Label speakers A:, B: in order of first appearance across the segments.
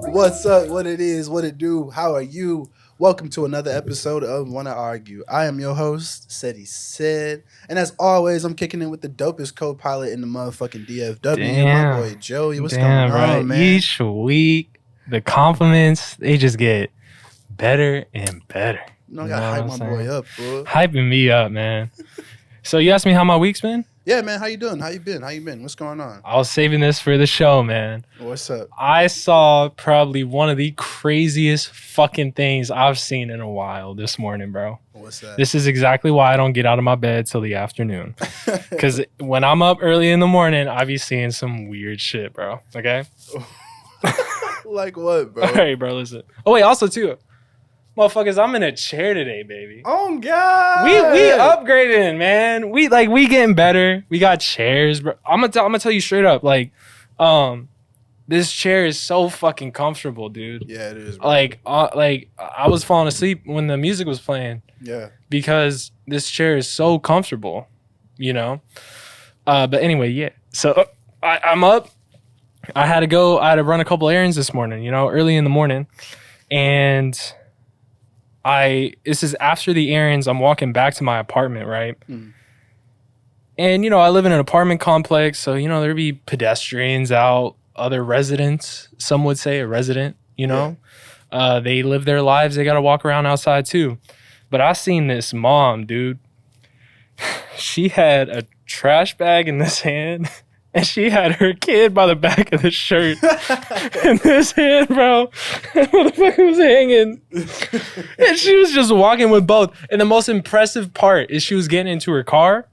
A: What's up? What it is? What it do? How are you? Welcome to another episode of Wanna Argue. I am your host, Ced, and as always, I'm kicking in with the dopest co-pilot in the motherfucking DFW, my boy Joey. What's going on,
B: bro.
A: man?
B: Each week, the compliments they just get better and better.
A: You know, I gotta hype my boy up, bro.
B: Hyping me up, man. So you asked me how my week's been?
A: Yeah, man. How you doing? How you been? What's going on?
B: I was saving this for the show, man.
A: What's up?
B: I saw probably one of the craziest fucking things I've seen in a while this morning, bro.
A: What's that?
B: This is exactly why I don't get out of my bed till the afternoon. Because when I'm up early in the morning, I be seeing some weird shit, bro. Okay?
A: Like what, bro?
B: All right, bro, listen. Oh, wait, also, too. Motherfuckers, I'm in a chair today, baby.
A: Oh, God.
B: We upgrading, man. We getting better. We got chairs, bro. I'm gonna tell you straight up, like, this chair is so fucking comfortable, dude.
A: Yeah, it is, bro.
B: Like I was falling asleep when the music was playing.
A: Yeah.
B: Because this chair is so comfortable, you know? But anyway, yeah. So I'm up. I had to run a couple errands this morning, you know, early in the morning. And this is after the errands, I'm walking back to my apartment, right? Mm. And, you know, I live in an apartment complex, so, you know, there'd be pedestrians out, other residents, some would say a resident, you know? Yeah. They live their lives, they gotta walk around outside too. But I seen this mom, dude. She had a trash bag in this hand, and she had her kid by the back of the shirt in this hand, bro. Motherfucker was hanging. And she was just walking with both. And the most impressive part is she was getting into her car.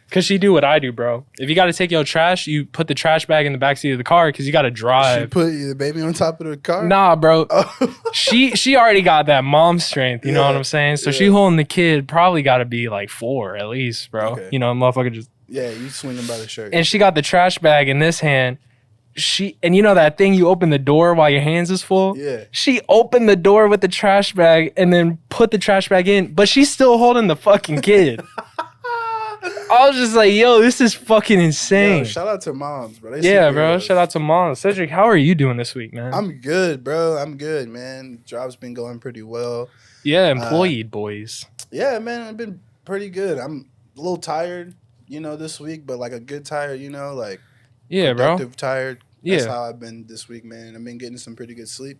B: Because she do what I do, bro. If you got to take your trash, you put the trash bag in the backseat of the car because you got to drive.
A: She put the baby on top of the car?
B: Nah, bro. Oh. She already got that mom strength, you know what I'm saying? So she holding the kid probably got to be like 4 at least, bro. Okay. You know, motherfucker just...
A: Yeah, you swing him by the shirt.
B: And she got the trash bag in this hand. And you know that thing you open the door while your hands is full?
A: Yeah.
B: She opened the door with the trash bag and then put the trash bag in, but she's still holding the fucking kid. I was just like, yo, this is fucking insane.
A: Yo, shout out to moms, bro.
B: Bro. Shout out to moms. Cedric, how are you doing this week, man?
A: I'm good, bro. I'm good, man. Job's been going pretty well.
B: Yeah, employee boys.
A: Yeah, man. I've been pretty good. I'm a little tired, you know, this week, but like a good tired, you know, like productive tired. That's how I've been this week, man. I've been getting some pretty good sleep.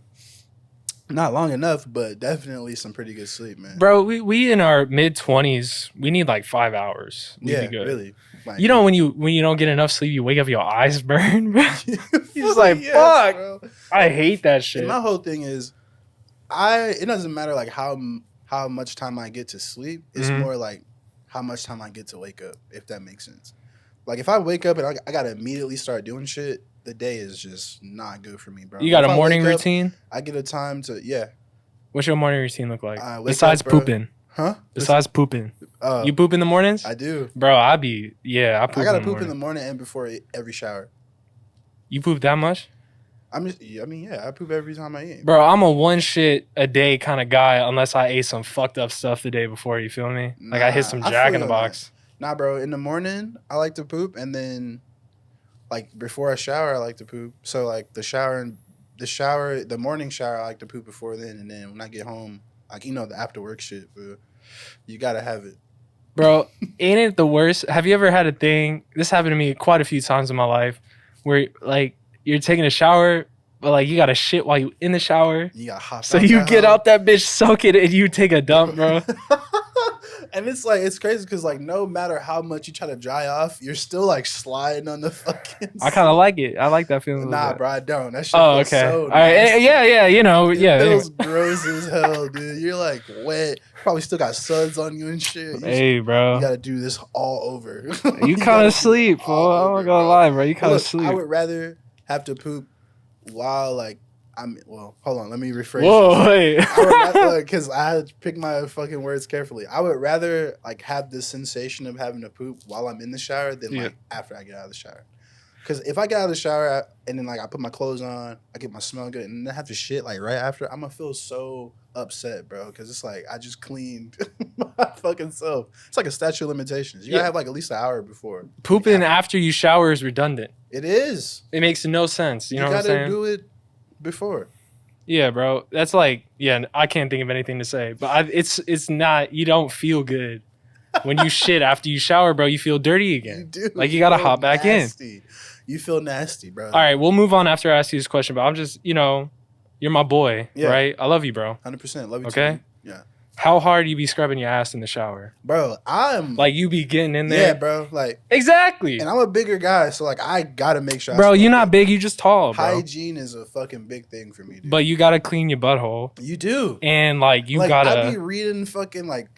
A: Not long enough, but definitely some pretty good sleep, man.
B: Bro, we in our mid-20s, we need like 5 hours. We'd be good.
A: Really.
B: Like, you know when you don't get enough sleep, you wake up, your eyes burn, bro. You're just like, fuck. Bro. I hate that shit.
A: And my whole thing is, it doesn't matter like how much time I get to sleep. It's more like how much time I get to wake up, if that makes sense. Like if I wake up and I gotta immediately start doing shit, the day is just not good for me, bro.
B: You got a morning routine?
A: I get a time to,
B: What's your morning routine look like? Besides pooping?
A: Huh?
B: Besides pooping. You poop in the mornings?
A: I do.
B: Bro, I poop in the morning. I
A: gotta poop in the morning and before every shower.
B: You poop that much?
A: I poop every time I eat.
B: Bro, I'm a one shit a day kind of guy unless I ate some fucked up stuff the day before, you feel me? Like I hit some Jack in the Box.
A: Nah, bro, in the morning, I like to poop, and then like before I shower, I like to poop. So like the morning shower, I like to poop before then, and then when I get home, like the after work shit, bro, you gotta have it.
B: Bro, ain't it the worst? Have you ever had a thing? This happened to me quite a few times in my life, where like you're taking a shower, but like you gotta shit while you in the shower.
A: You gotta hop.
B: So you get out that bitch, soak it, and you take a dump, bro.
A: And it's like, it's crazy because like no matter how much you try to dry off, you're still like sliding on the fucking.
B: I kind of like it. I like that feeling.
A: Nah, bro, I don't. That shit
B: feels so nice. All right. Yeah.
A: It feels gross as hell, dude. You're like wet. Probably still got suds on you and shit.
B: Hey, bro.
A: You gotta do this all over.
B: You kind of sleep, bro. I'm not gonna lie, bro. You kind of sleep.
A: I would rather have to poop while like. Hold on. Let me rephrase.
B: Whoa, wait.
A: Because I had to pick my fucking words carefully. I would rather like have the sensation of having to poop while I'm in the shower than like after I get out of the shower. Because if I get out of the shower and then like I put my clothes on, I get my smell good, and then I have to shit like right after, I'm gonna feel so upset, bro. Because it's like I just cleaned my fucking self. It's like a statute of limitations. You gotta have like at least an hour before.
B: Pooping after you shower is redundant.
A: It is.
B: It makes no sense. You know what I'm saying?
A: You gotta do it before.
B: Yeah, bro. That's like, yeah, I can't think of anything to say. But it's not, you don't feel good. When you shit after you shower, bro, you feel dirty again.
A: You do.
B: Like, you got to hop back in.
A: You feel nasty, bro.
B: All right, we'll move on after I ask you this question, but I'm just, you're my boy, right? I love you, bro.
A: 100%. Love you
B: okay?
A: too. Yeah.
B: How hard you be scrubbing your ass in the shower?
A: Bro, I'm...
B: Like, you be getting in there?
A: Yeah, bro. Like...
B: Exactly.
A: And I'm a bigger guy, so, like, I got to make sure...
B: Bro, you're not big. You just tall, bro.
A: Hygiene is a fucking big thing for me, dude.
B: But you got to clean your butthole.
A: You do.
B: And, like, you got to...
A: I be reading fucking, like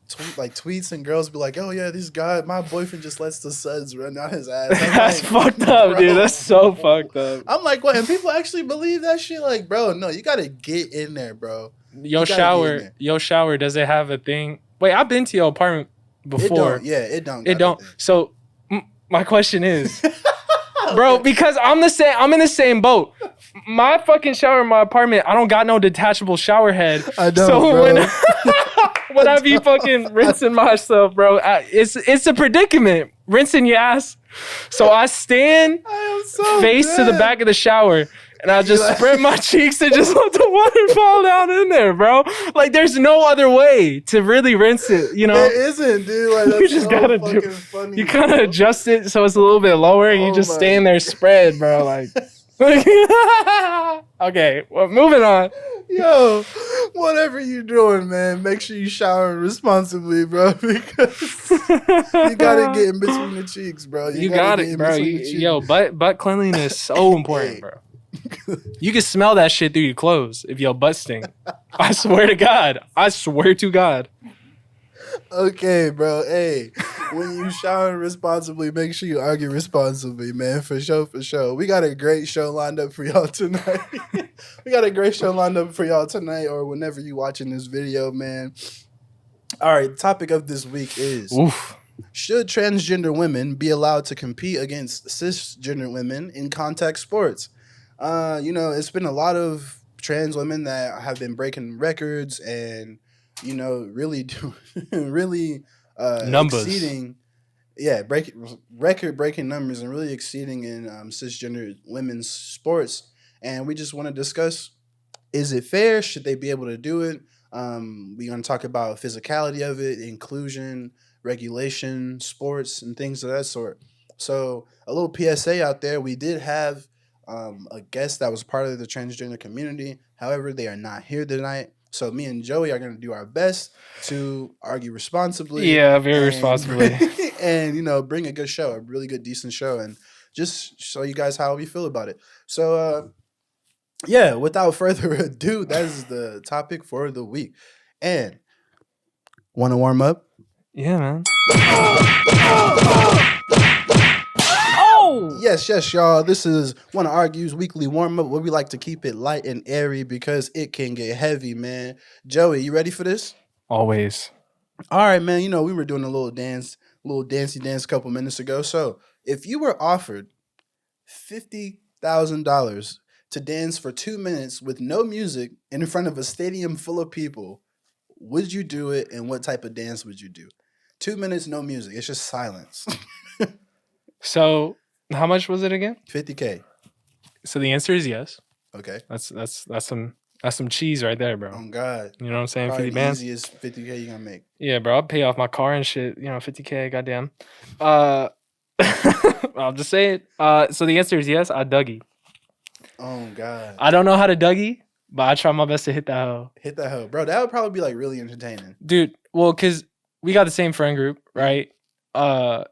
A: tweets and girls be like, oh, yeah, this guy... My boyfriend just lets the suds run down his ass.
B: That's fucked up, bro. Dude. That's so fucked up.
A: I'm like, what? And people actually believe that shit? Like, bro, no, you got to get in there, bro.
B: Your shower, does it have a thing? Wait, I've been to your apartment before.
A: It don't.
B: It don't. So my question is, bro, because I'm in the same boat. My fucking shower in my apartment, I don't got no detachable shower head.
A: I don't.
B: So
A: bro.
B: when I be fucking rinsing myself, bro, it's a predicament. Rinsing your ass. So I stand face to the back of the shower. And I just spread my cheeks and just let the water fall down in there, bro. Like, there's no other way to really rinse it,
A: There isn't, dude. Like, that's
B: you just gotta
A: funny.
B: You kind of adjust it so it's a little bit lower, and you just stand there spread, bro. Like, okay, well, moving on.
A: Yo, whatever you doing, man, make sure you shower responsibly, bro, because you gotta get in between the cheeks, bro.
B: You got it, bro. Yo, butt cleanliness is so important, bro. You can smell that shit through your clothes if your butt stink. I swear to God. I swear to God.
A: Okay, bro. Hey, when you shower responsibly, make sure you argue responsibly, man. For sure, for sure. We got a great show lined up for y'all tonight. Or whenever you watching this video, man. All right, the topic of this week is...
B: Oof.
A: Should transgender women be allowed to compete against cisgender women in contact sports? It's been a lot of trans women that have been breaking records and, really
B: numbers.
A: Exceeding, record-breaking numbers and really exceeding in cisgender women's sports. And we just want to discuss, is it fair? Should they be able to do it? We're going to talk about physicality of it, inclusion, regulation, sports, and things of that sort. So a little PSA out there, we did have a guest that was part of the transgender community. However, they are not here tonight. So me and Joey are going to do our best to argue responsibly.
B: Yeah, very responsibly.
A: And, bring a good show, a really good, decent show, and just show you guys how we feel about it. So, without further ado, that is the topic for the week. And want to warm up?
B: Yeah, man.
A: Yes, y'all. This is Wanna Argue's weekly warm-up where we like to keep it light and airy because it can get heavy, man. Joey, you ready for this?
B: Always.
A: All right, man. We were doing a little dancey dance a couple minutes ago. So if you were offered $50,000 to dance for 2 minutes with no music in front of a stadium full of people, would you do it, and what type of dance would you do? 2 minutes, no music. It's just silence.
B: So... how much was it again?
A: $50K.
B: So the answer is yes.
A: Okay.
B: That's some cheese right there, bro.
A: Oh God.
B: You know what I'm saying?
A: Probably
B: 50 bands.
A: Easiest $50K you gonna make.
B: Yeah, bro. I'll pay off my car and shit. $50K. Goddamn. I'll just say it. So the answer is yes. I Dougie.
A: Oh God.
B: I don't know how to Dougie, but I try my best to hit that hoe.
A: Hit that hoe, bro. That would probably be like really entertaining,
B: dude. Well, cause we got the same friend group, right?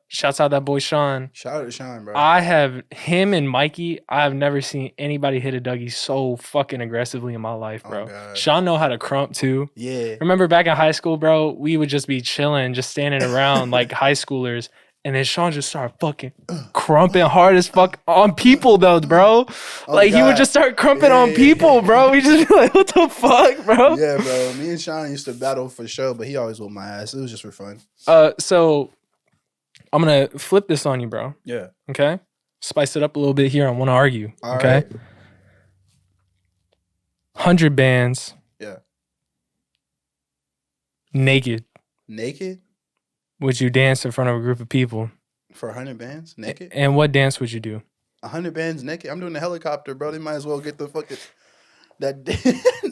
B: Shouts out that boy Sean.
A: Shout out to Sean, bro.
B: I have him and Mikey. I have never seen anybody hit a Dougie so fucking aggressively in my life, bro.
A: Oh,
B: Sean know how to crump too.
A: Yeah.
B: Remember back in high school, bro? We would just be chilling, just standing around like high schoolers, and then Sean just started fucking crumping hard as fuck on people, though, bro. He would just start crumping on people, bro. We just be like, what the fuck, bro?
A: Yeah, bro. Me and Sean used to battle for show, but he always whooped my ass. It was just for fun.
B: So I'm gonna flip this on you, bro.
A: Yeah.
B: Okay. Spice it up a little bit here. I want to argue.
A: All
B: okay.
A: Right.
B: 100 bands.
A: Yeah.
B: Naked.
A: Naked?
B: Would you dance in front of a group of people?
A: For 100 bands? Naked?
B: And what dance would you do?
A: 100 bands naked? I'm doing the helicopter, bro. They might as well get the fucking... that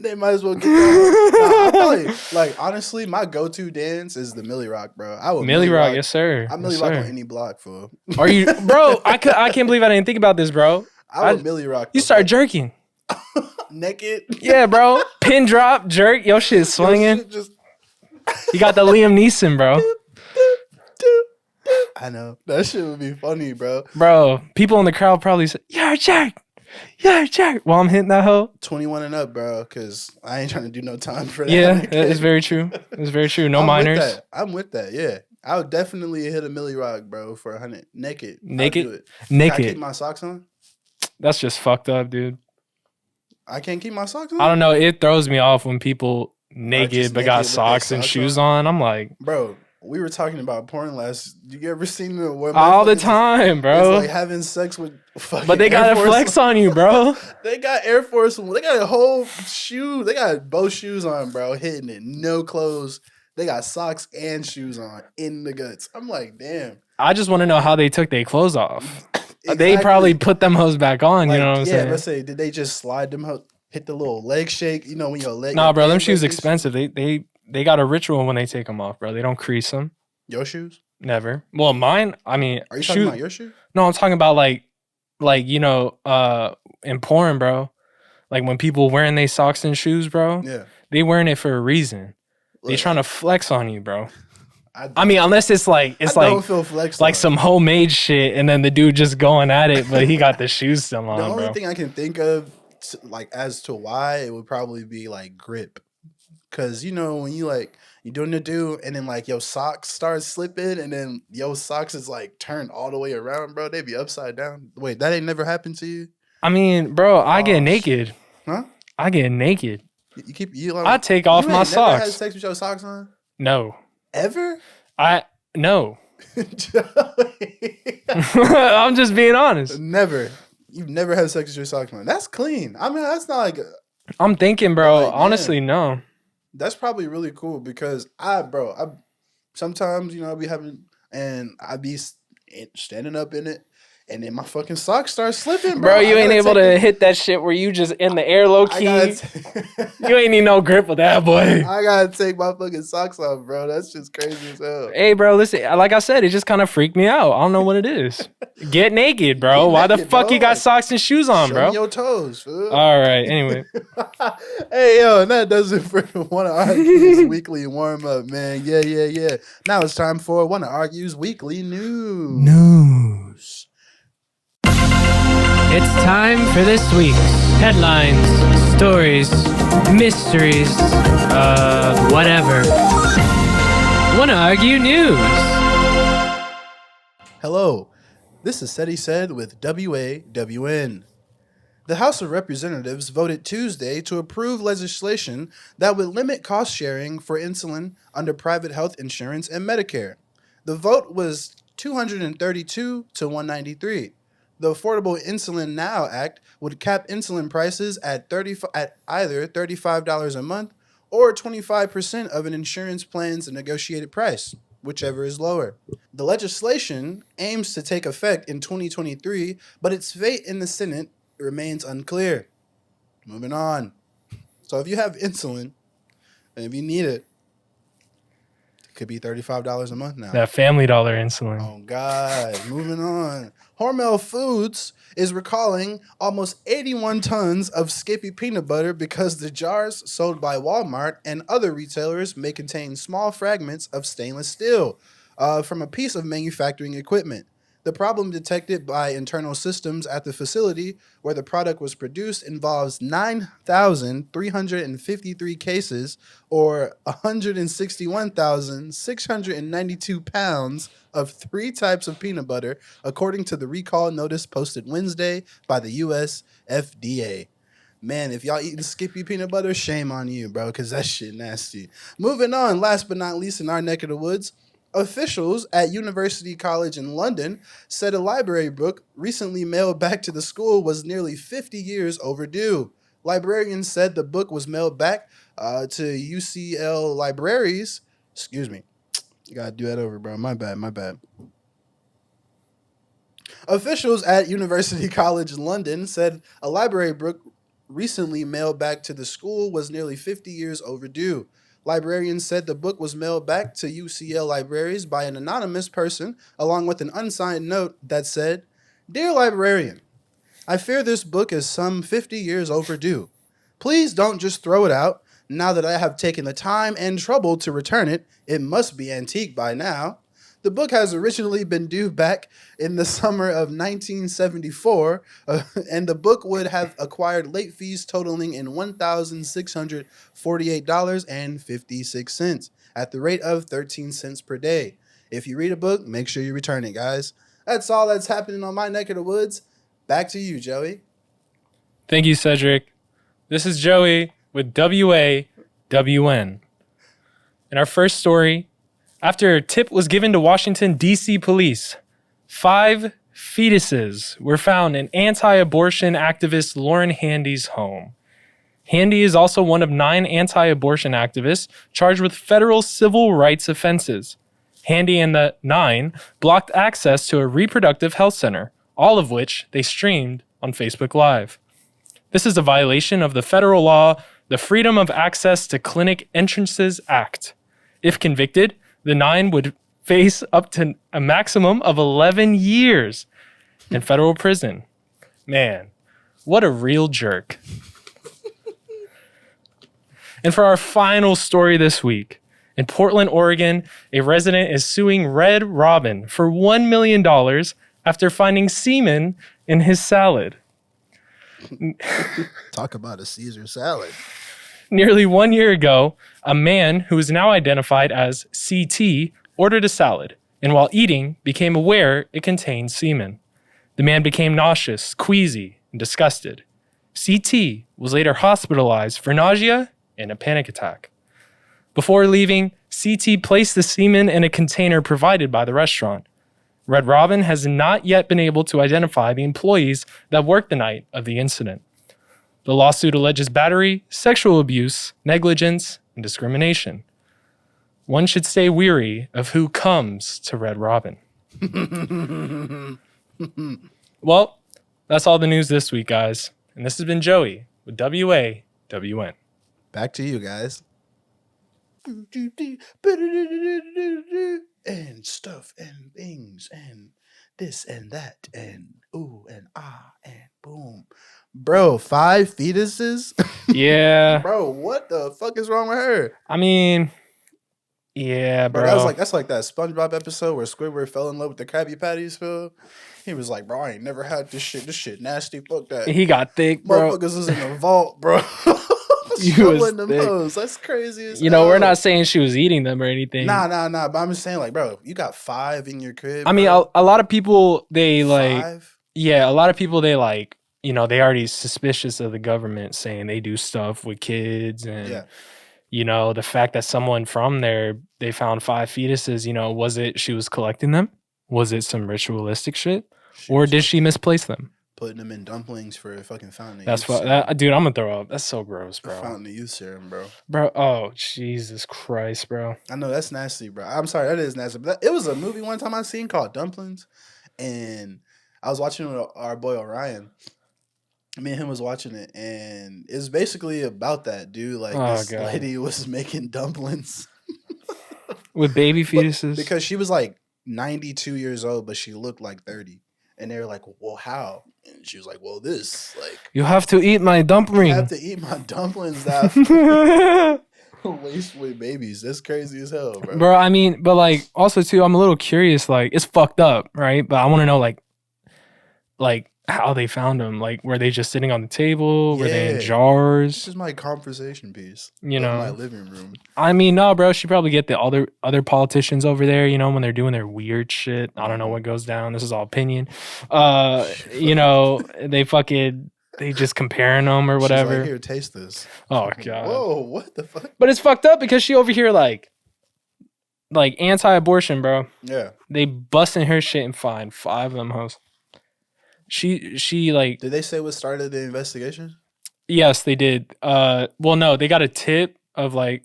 A: they might as well get that. Nah, I probably like honestly, my go-to dance is the Millie Rock, bro. I would
B: Millie Rock, yes sir.
A: I Millie Rock on any block, fool.
B: Are you, bro? I can't believe I didn't think about this, bro.
A: I would Millie Rock.
B: You start jerking
A: naked.
B: Yeah, bro. Pin drop, jerk. Your shit swinging. You got the Liam Neeson, bro.
A: I know that shit would be funny, bro.
B: Bro, people in the crowd probably say, "You're a jerk. You're a jerk." While I'm hitting that hoe.
A: 21 and up, bro, because I ain't trying to do no time for that.
B: Yeah, it's very true. It's very true. No minors.
A: I'm with that. Yeah, I would definitely hit a Millie Rock, bro, for 100 naked.
B: Naked.
A: Can I keep my socks on?
B: That's just fucked up, dude.
A: I can't keep my socks on.
B: I don't know. It throws me off when people naked but got socks and shoes on. I'm like,
A: bro. We were talking about porn last. You ever seen the
B: all the time, bro?
A: It's like having sex with fucking.
B: But they gotta flex on you, bro.
A: They got Air Force. They got a whole shoe. They got both shoes on, bro. Hitting it, no clothes. They got socks and shoes on in the guts. I'm like, damn.
B: I just want to know how they took their clothes off. Exactly. They probably put them hoes back on. Like, you know what I'm saying?
A: Yeah, let's say, did they just slide them? Hit the little leg shake. You know when your leg.
B: Nah, bro, them shoes expensive. They got a ritual when they take them off, bro. They don't crease them.
A: Your shoes?
B: Never. Well, mine. I mean,
A: are you talking about your shoes?
B: No, I'm talking about like you know, in porn, bro. Like when people wearing their socks and shoes, bro.
A: Yeah.
B: They wearing it for a reason. They trying to flex on you, bro. I mean, unless it's like
A: don't feel flexed
B: like some homemade shit, and then the dude just going at it, but he got the shoes still on.
A: The only
B: bro.
A: thing I can think of, like as to why, it would probably be like grip, because you know when you doing the do, and then like your socks start slipping, and then your socks is like turned all the way around, bro. They be upside down. Wait, that ain't never happened to you?
B: I mean, bro, I get naked.
A: Huh?
B: I get naked.
A: I
B: take off my socks.
A: Never had sex with your socks on?
B: No.
A: Ever?
B: No. I'm just being honest.
A: Never. You've never had sex with your socks on. That's clean. I mean, that's not like.
B: I'm thinking, bro. Like, honestly, no.
A: That's probably really cool because I sometimes, you know, I be having, and I be standing up in it, and then my fucking socks start slipping, bro.
B: You ain't able to hit that shit where you just in the air low key. You ain't need no grip with that, boy.
A: I gotta take my fucking socks off, bro. That's just crazy as hell.
B: Hey, bro, listen, like I said, it just kind of freaked me out. I don't know what it is. Get naked, bro. Why the fuck you got socks and shoes on,
A: show
B: bro?
A: Me your toes, fool.
B: All right, anyway.
A: Hey, yo, and that does it for Wanna Argue's weekly warm up, man. Yeah. Now it's time for Wanna Argue's weekly news.
B: It's time for this week's headlines, stories, mysteries, whatever. Wanna Argue news.
A: Hello, this is Ced with WAWN. The House of Representatives voted Tuesday to approve legislation that would limit cost sharing for insulin under private health insurance and Medicare. The vote was 232 to 193. The Affordable Insulin Now Act would cap insulin prices at either $35 a month or 25% of an insurance plan's negotiated price, whichever is lower. The legislation aims to take effect in 2023, but its fate in the Senate remains unclear. Moving on. So if you have insulin, and if you need it, it could be $35 a month now.
B: That Family Dollar insulin.
A: Oh, God. Moving on. Hormel Foods is recalling almost 81 tons of Skippy peanut butter because the jars sold by Walmart and other retailers may contain small fragments of stainless steel from a piece of manufacturing equipment. The problem detected by internal systems at the facility where the product was produced involves 9,353 cases or 161,692 pounds of 3 types of peanut butter, according to the recall notice posted Wednesday by the U.S. FDA. Man, if y'all eating Skippy peanut butter, shame on you, bro, because that shit nasty. Moving on, last but not least in our neck of the woods, officials at University College in London said a library book recently mailed back to the school was nearly 50 years overdue. Librarians said the book was mailed back to UCL libraries. Excuse me. You gotta do that over, bro. My bad. Officials at University College London said a library book recently mailed back to the school was nearly 50 years overdue. Librarians said the book was mailed back to UCL libraries by an anonymous person, along with an unsigned note that said, "Dear librarian, I fear this book is some 50 years overdue. Please don't just throw it out. Now that I have taken the time and trouble to return it, it must be antique by now. The book has originally been due back in the summer of 1974, and the book would have acquired late fees totaling in $1,648.56 at the rate of 13 cents per day. If you read a book, make sure you return it, guys." That's all that's happening on my neck of the woods. Back to you, Joey.
B: Thank you, Cedric. This is Joey with WAWN. In our first story, after a tip was given to Washington, D.C. police, 5 fetuses were found in anti-abortion activist Lauren Handy's home. Handy is also one of 9 anti-abortion activists charged with federal civil rights offenses. Handy and the 9 blocked access to a reproductive health center, all of which they streamed on Facebook Live. This is a violation of the federal law, the Freedom of Access to Clinic Entrances Act. If convicted, the 9 would face up to a maximum of 11 years in federal prison. Man, what a real jerk. And for our final story this week, in Portland, Oregon, a resident is suing Red Robin for $1 million after finding semen in his salad.
A: Talk about a Caesar salad.
B: Nearly 1 year ago, a man who is now identified as CT ordered a salad, and while eating, became aware it contained semen. The man became nauseous, queasy, and disgusted. CT was later hospitalized for nausea and a panic attack. Before leaving, CT placed the semen in a container provided by the restaurant. Red Robin has not yet been able to identify the employees that worked the night of the incident. The lawsuit alleges battery, sexual abuse, negligence, and discrimination. One should stay weary of who comes to Red Robin. Well, that's all the news this week, guys. And this has been Joey with WAWN.
A: Back to you, guys. And stuff and things and this and that and ooh and ah and boom. Bro, 5 fetuses?
B: Yeah.
A: Bro, what the fuck is wrong with her?
B: I mean, yeah, bro.
A: That's like that SpongeBob episode where Squidward fell in love with the Krabby Patties, Phil. He was like, "Bro, I ain't never had this shit. This shit nasty. Fuck that."
B: He got thick, bro.
A: Motherfuckers was in the vault, bro.
B: You was
A: them
B: thick.
A: hoes. That's crazy as
B: hell. We're not saying she was eating them or anything.
A: Nah. But I'm just saying, like, bro, you got 5 in your crib.
B: I mean, a lot of people, they like,
A: 5?
B: Yeah, a lot of people, they like, they already suspicious of the government saying they do stuff with kids. And, the fact that someone from there, they found 5 fetuses, was it she was collecting them? Was it some ritualistic shit? Or did she misplace them?
A: Putting them in dumplings for a fucking fountain.
B: That's what, dude, I'm gonna throw up. That's so gross, bro.
A: Fountain of youth serum, bro.
B: Bro, oh, Jesus Christ, bro.
A: I know, that's nasty, bro. I'm sorry, that is nasty. But it was a movie one time I seen called Dumplings. And I was watching with our boy Orion. Me and him was watching it. And it's basically about that, dude. Like, this lady was making dumplings.
B: With baby fetuses?
A: Because she was like 92 years old, but she looked like 30. And they were like, "Well, how?" And she was like, "Well, this, like,
B: you have to eat my dumpling.
A: You have to eat my dumplings that waste with babies." That's crazy as hell, bro.
B: Bro, I mean, but like, also too, I'm a little curious. Like, it's fucked up, right? But I want to know, like how they found them. Like, were they just sitting on the table? Were they in jars?
A: This is my conversation piece.
B: You know,
A: my living room.
B: I mean, no, bro. She probably get the other politicians over there. When they're doing their weird shit. I don't know what goes down. This is all opinion. They just comparing them or whatever.
A: She's like, "Here, taste this."
B: Oh god.
A: Whoa, what the fuck?
B: But it's fucked up because she over here like anti-abortion, bro.
A: Yeah.
B: They busting her shit and find 5 of them hoes. She like.
A: Did they say what started the investigation?
B: Yes, they did. Well, no, they got a tip of like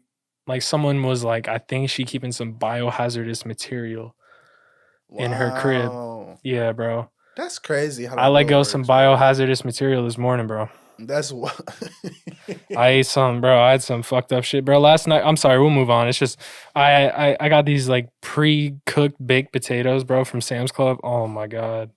B: someone was like, I think she keeping some biohazardous material in her crib. Yeah, bro.
A: That's crazy.
B: I let go some biohazardous material this morning, bro.
A: That's what.
B: I ate some, bro. I had some fucked up shit, bro. Last night, I'm sorry, we'll move on. It's just I got these like pre-cooked baked potatoes, bro, from Sam's Club. Oh my god.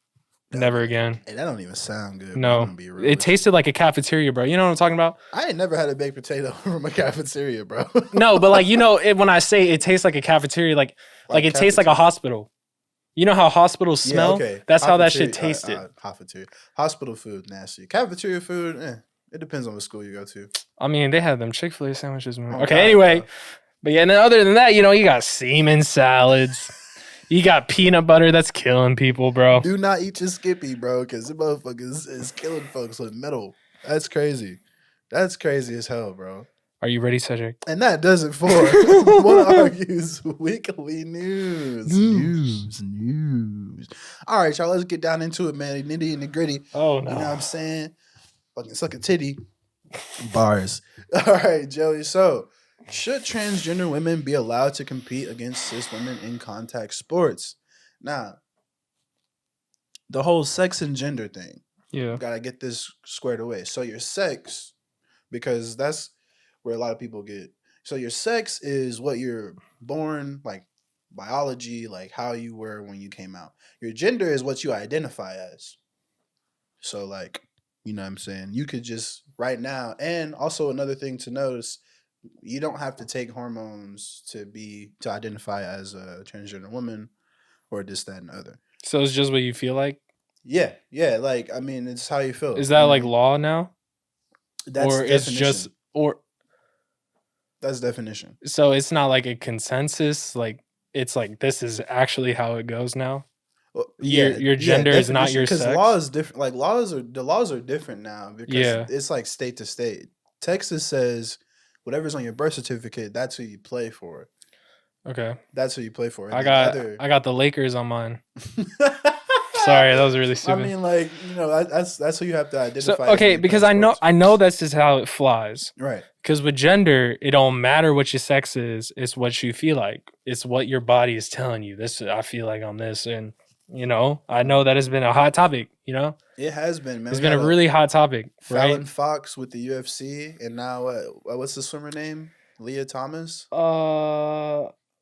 B: Never again.
A: Hey, that don't even sound good. Bro. I'm
B: No.
A: gonna be real
B: It
A: with you.
B: tasted like a cafeteria, bro. You know what I'm talking about?
A: I ain't never had a baked potato from a cafeteria, bro.
B: No, but like when I say it tastes like a cafeteria, like it tastes like a hospital. You know how hospitals smell?
A: Yeah, okay.
B: That's how that shit tasted.
A: Cafeteria. Hospital food, nasty. Cafeteria food, it depends on what school you go to.
B: I mean, they had them Chick-fil-A sandwiches, man.
A: Oh,
B: Okay,
A: God,
B: anyway.
A: bro.
B: But yeah, and then other than that, you got semen salads. You got peanut butter that's killing people, bro.
A: Do not eat your Skippy, bro, because the motherfuckers is killing folks with metal. That's crazy. That's crazy as hell, bro.
B: Are you ready, Cedric?
A: And that does it for One Argues Weekly News. News. All right, y'all, let's get down into it, man. Nitty and the gritty.
B: Oh, no.
A: You know what I'm saying? Fucking suck a titty. Bars. All right, Joey. So, should transgender women be allowed to compete against cis women in contact sports? Now, the whole sex and gender thing.
B: Yeah.
A: Gotta get this squared away. So, your sex, because that's where a lot of people get. So your sex is what you're born, like biology, like how you were when you came out. Your gender is what you identify as. So like, you know what I'm saying? You could just right now, and also another thing to notice, you don't have to take hormones to identify as a transgender woman or this, that, and the other.
B: So it's just what you feel like?
A: Yeah. Like, I mean, it's how you feel.
B: Is that like law now?
A: That's
B: or it's just
A: that's definition.
B: So it's not like a consensus, like it's like this is actually how it goes now. Well, your gender is not your sex.
A: Because law is different. Like the laws are different now because it's like state to state. Texas says whatever's on your birth certificate, that's who you play for.
B: Okay,
A: that's who you play for. And
B: I got the Lakers on mine. Sorry, that was really stupid.
A: I mean, like, that's who you have to identify.
B: So, okay, because I know this is how it flies.
A: Right.
B: Because with gender, it don't matter what your sex is. It's what you feel like. It's what your body is telling you. This, I feel like I'm this, and I know that has been a hot topic.
A: It has been, man.
B: It's been a really hot topic.
A: Fallon Fox with the UFC, and now what's the swimmer name? Leah Thomas.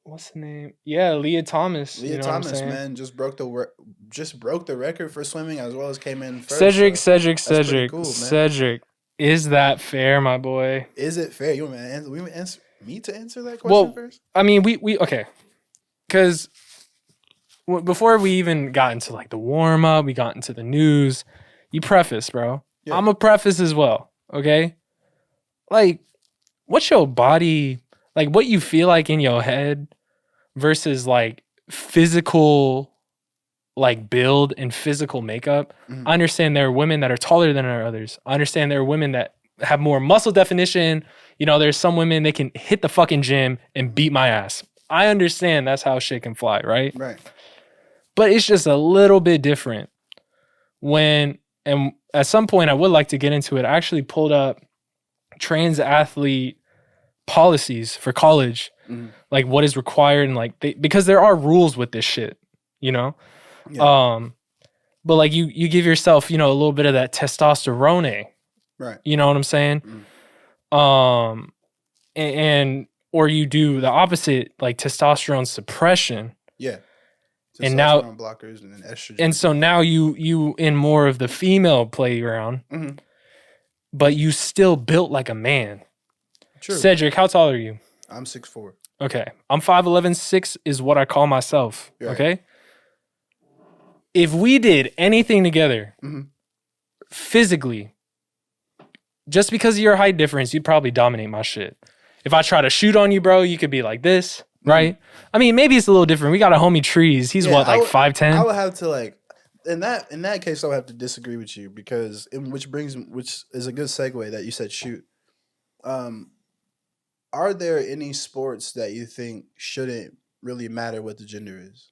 B: What's the name? Yeah, Leah Thomas.
A: Leah Thomas, man, just broke the record for swimming as well as came in first.
B: Cedric. Cool, Cedric, is that fair, my boy?
A: Is it fair? You want me to answer that question first?
B: I mean, we okay, because before we even got into like the warm up, we got into the news. You preface, bro. Yeah. I'm a preface as well. Okay, like, what's your body like? What you feel like in your head versus like physical, like build and physical makeup. Mm-hmm. I understand there are women that are taller than others. I understand there are women that have more muscle definition. There's some women, they can hit the fucking gym and beat my ass. I understand that's how shit can fly, right?
A: Right.
B: But it's just a little bit different and at some point I would like to get into it. I actually pulled up trans athlete policies for college, like what is required, and like because there are rules with this shit, Yeah. But like you give yourself, a little bit of that testosterone,
A: right?
B: You know what I'm saying? And or you do the opposite, like testosterone suppression.
A: Yeah.
B: And now
A: blockers and then estrogen.
B: And so now you in more of the female playground, but you still built like a man. True. Cedric, how tall are you?
A: I'm 6'4".
B: Okay. I'm 5'11". 6 is what I call myself. Right. Okay. If we did anything together, physically, just because of your height difference, you'd probably dominate my shit. If I try to shoot on you, bro, you could be like this, right? I mean, maybe it's a little different. We got a homie Trees. He's 5'10"?
A: I would have to in that case, I would have to disagree with you because which is a good segue that you said shoot. Are there any sports that you think shouldn't really matter what the gender is?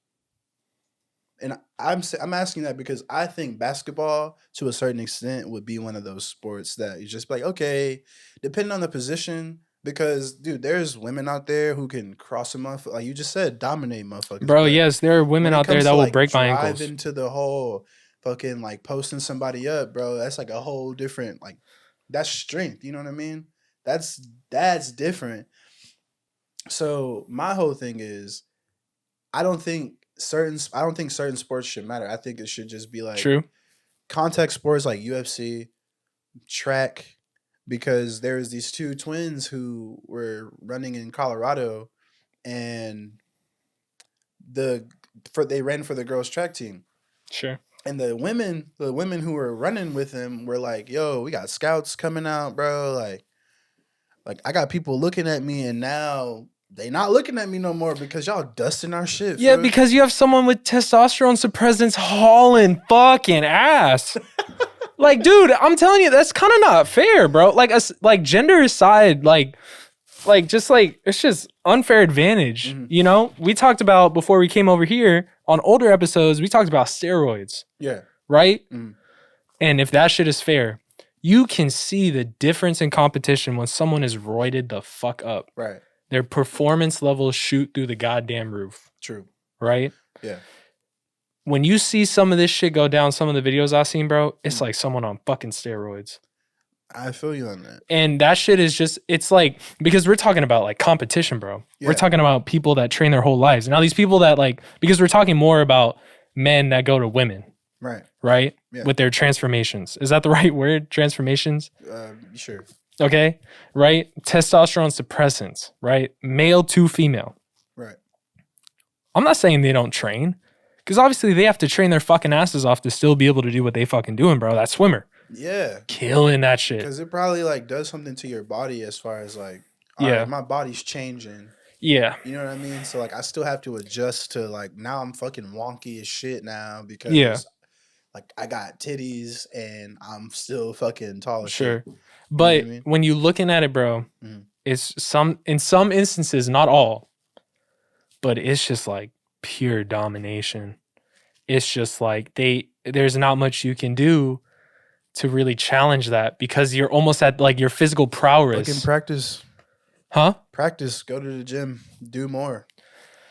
A: And I'm asking that because I think basketball, to a certain extent, would be one of those sports that you just like, okay, depending on the position, because, dude, there's women out there who can cross a motherfucker. Like you just said, dominate motherfuckers.
B: Bro, yes, there are women out there that will break my ankles.
A: Drive into the whole fucking, like, posting somebody up, bro. That's like a whole different, like, That's strength. You know what I mean? That's different. So my whole thing is, I don't think certain sports should matter. I think it should just be like
B: True.
A: contact sports like UFC, track, because there's these two twins who were running in Colorado, and they ran for the girls track team.
B: Sure.
A: And the women who were running with them were like, "Yo, we got scouts coming out, bro. Like I got people looking at me, and now they not looking at me no more because y'all dusting our shit."
B: Yeah,
A: fool."
B: because you have someone with testosterone suppressants hauling fucking ass. Like, dude, I'm telling you, that's kind of not fair, bro. Like gender aside, it's just unfair advantage.
A: Mhm.
B: You know, we talked about before we came over here on older episodes. We talked about steroids.
A: Yeah.
B: Right.
A: Mhm.
B: And if that shit is fair, you can see the difference in competition when someone is roided the fuck up.
A: Right.
B: Their performance levels shoot through the goddamn roof.
A: True.
B: Right.
A: Yeah.
B: When you see some of this shit go down, some of the videos I've seen, bro, it's like someone on fucking steroids.
A: I feel you on that.
B: And that shit is just, it's like, because we're talking about like competition, bro.
A: Yeah.
B: We're talking about people that train their whole lives. Now these people that like, because we're talking more about men that go to women.
A: Right.
B: Right?
A: Yeah.
B: With their transformations. Is that the right word? Transformations?
A: Sure.
B: Okay. Right? Testosterone suppressants, right? Male to female.
A: Right.
B: I'm not saying they don't train. Because obviously they have to train their fucking asses off to still be able to do what they fucking doing, bro. That swimmer.
A: Yeah.
B: Killing that shit.
A: Because it probably like does something to your body as far as like,
B: yeah,
A: right, my body's changing.
B: Yeah.
A: You know what I mean? So like I still have to adjust to like, now I'm fucking wonky as shit now because like I got titties and I'm still fucking tall as
B: sure.
A: shit.
B: But
A: you know I mean?
B: When you looking at it, bro, it's in some instances, not all, but it's just like pure domination. It's just like there's not much you can do to really challenge that because you're almost at like your physical prowess.
A: Fucking practice.
B: Huh?
A: Practice. Go to the gym. Do more.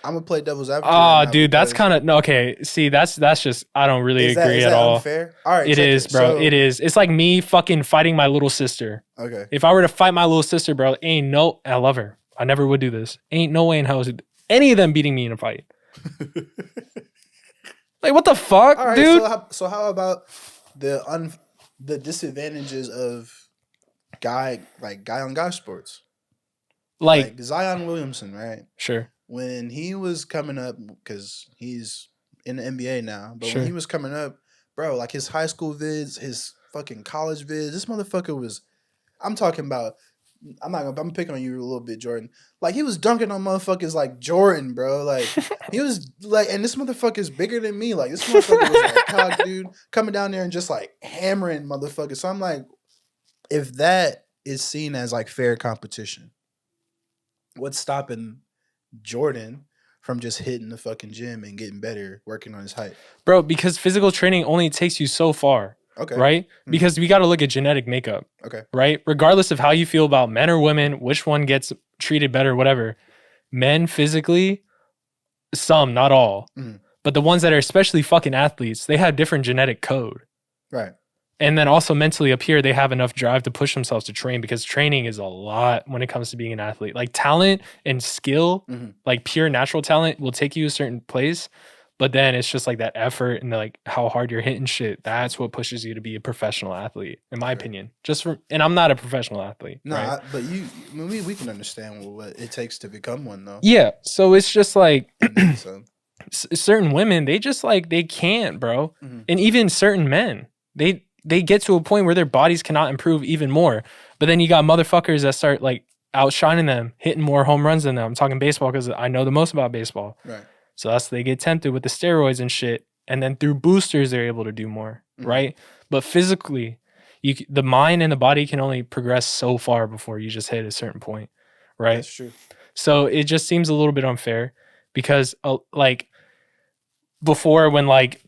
A: I'm gonna play devil's advocate.
B: Oh, dude, that's kind of no. Okay, see, that's just I don't really agree at all.
A: Unfair? All right,
B: it is, bro. So, it is. It's like me fucking fighting my little sister.
A: Okay.
B: If I were to fight my little sister, bro, I love her. I never would do this. Ain't no way in hell is any of them beating me in a fight. Like what the fuck,
A: all right,
B: dude?
A: So how about the disadvantages of guy on guy sports? Like Zion Williamson, right?
B: Sure.
A: When he was coming up, because he's in the NBA now, but
B: sure.
A: when he was coming up, bro, like his high school vids, his fucking college vids, this motherfucker was, I'm talking about, I'm picking on you a little bit, Jordan. Like he was dunking on motherfuckers like Jordan, bro. Like he was like, and this motherfucker's bigger than me. Like this motherfucker was like cock, dude, coming down there and just like hammering motherfuckers. So I'm like, if that is seen as like fair competition, what's stopping Jordan from just hitting the fucking gym and getting better, working on his height?
B: Bro, because physical training only takes you so far.
A: Okay.
B: Right? Because we got to look at genetic makeup.
A: Okay.
B: Right? Regardless of how you feel about men or women, which one gets treated better, whatever. Men physically, some, not all. But the ones that are especially fucking athletes, they have different genetic code.
A: Right.
B: And then also mentally up here, they have enough drive to push themselves to train because training is a lot when it comes to being an athlete. Like talent and skill, like pure natural talent will take you a certain place. But then it's just like that effort and like how hard you're hitting shit. That's what pushes you to be a professional athlete, in my opinion. And I'm not a professional athlete.
A: No,
B: right?
A: but we can understand what it takes to become one, though.
B: Yeah. So it's just like certain women, they just like, they can't, bro. And even certain men, they get to a point where their bodies cannot improve even more. But then you got motherfuckers that start like outshining them, hitting more home runs than them. I'm talking baseball because I know the most about baseball.
A: Right.
B: So they get tempted with the steroids and shit. And then through boosters, they're able to do more, right? But physically, the mind and the body can only progress so far before you just hit a certain point, right?
A: That's true. So
B: it just seems a little bit unfair because like before when like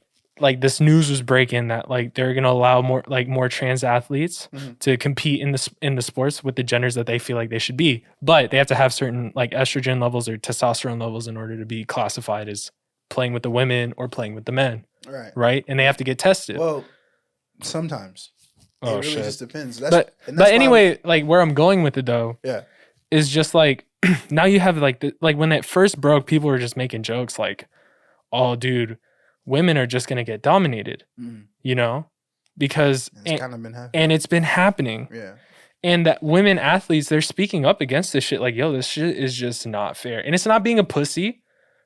B: this news was breaking that like they're gonna allow more trans athletes to compete in the sports with the genders that they feel like they should be, but they have to have certain like estrogen levels or testosterone levels in order to be classified as playing with the women or playing with the men.
A: Right.
B: Right. And they have to get tested.
A: Well, sometimes. It
B: Oh
A: really
B: shit.
A: just depends.
B: But anyway, like where I'm going with it though, is just like now you have like like when it first broke, people were just making jokes like, "Oh, dude, women are just gonna get dominated," you know, because
A: it's kind of been happening,
B: and it's been happening.
A: Yeah,
B: and that women athletes they're speaking up against this shit. Like, yo, this shit is just not fair, and it's not being a pussy.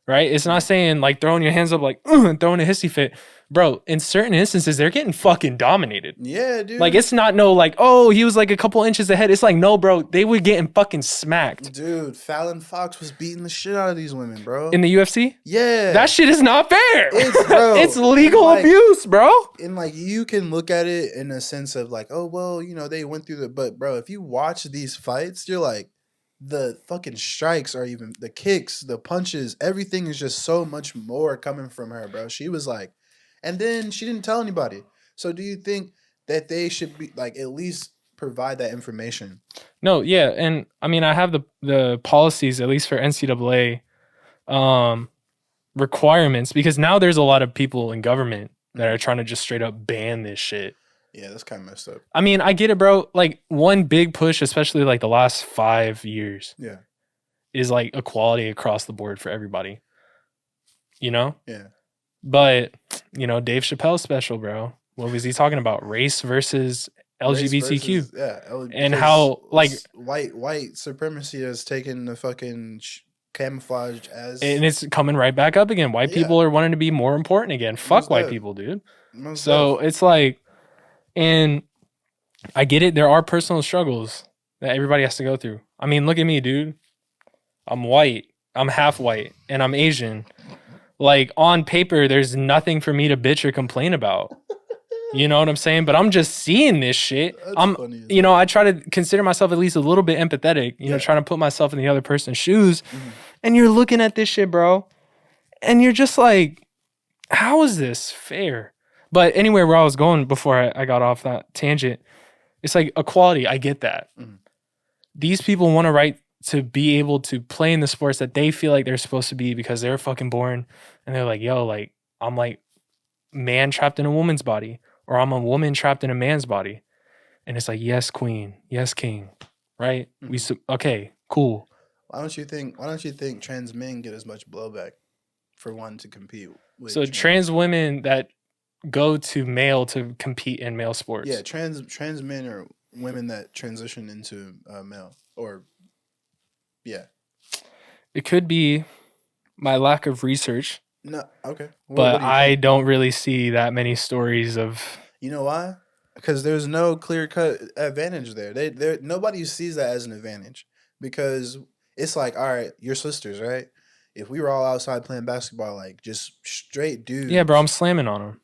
B: Right? It's not saying like throwing your hands up like and throwing a hissy fit. Bro, in certain instances, they're getting fucking dominated.
A: Yeah, dude.
B: Like, it's not no like, oh, he was like a couple inches ahead. It's like, no, bro, they were getting fucking smacked.
A: Dude, Fallon Fox was beating the shit out of these women, bro.
B: In the UFC?
A: Yeah.
B: That shit is not fair.
A: Bro,
B: it's legal abuse, bro.
A: And like, you can look at it in a sense of like, oh, well, you know, they went through but bro, if you watch these fights, you're like, the fucking strikes are even the kicks, the punches, everything is just so much more coming from her, bro. She was like, and then she didn't tell anybody. So do you think that they should be like at least provide that information?
B: No, yeah, and I mean I have the policies at least for NCAA requirements because now there's a lot of people in government that are trying to just straight up ban this shit.
A: Yeah, that's kind of messed up.
B: I mean, I get it, bro. Like one big push, especially like the last 5 years, is like equality across the board for everybody. You know?
A: Yeah.
B: But you know, Dave Chappelle's special, bro. What was he talking about? Race versus LGBTQ. And how like
A: white supremacy has taken the fucking camouflage as, and
B: it's coming right back up again. White people are wanting to be more important again. Fuck white people, dude. So it's like. And I get it. There are personal struggles that everybody has to go through. I mean, look at me, dude. I'm white. I'm half white. And I'm Asian. Like, on paper, there's nothing for me to bitch or complain about. You know what I'm saying? But I'm just seeing this shit. You know, I try to consider myself at least a little bit empathetic. You know, trying to put myself in the other person's shoes. And you're looking at this shit, bro. And you're just like, how is this fair? But anywhere where I was going before I got off that tangent, it's like equality. I get that. These people want a right to be able to play in the sports that they feel like they're supposed to be because they're fucking born and they're like, yo, like, I'm like man trapped in a woman's body or I'm a woman trapped in a man's body. And it's like, yes, queen. Yes, king. Right? Okay, cool.
A: Why don't you think trans men get as much blowback for wanting to compete with
B: trans women that go to male to compete in male sports.
A: Yeah, trans men are women that transition into male or
B: It could be my lack of research.
A: No, okay.
B: But I don't really see that many stories of.
A: You know why? Because there's no clear-cut advantage there. Nobody sees that as an advantage because it's like, all right, you're sisters, right? If we were all outside playing basketball, like just straight dudes.
B: Yeah, bro, I'm slamming on them.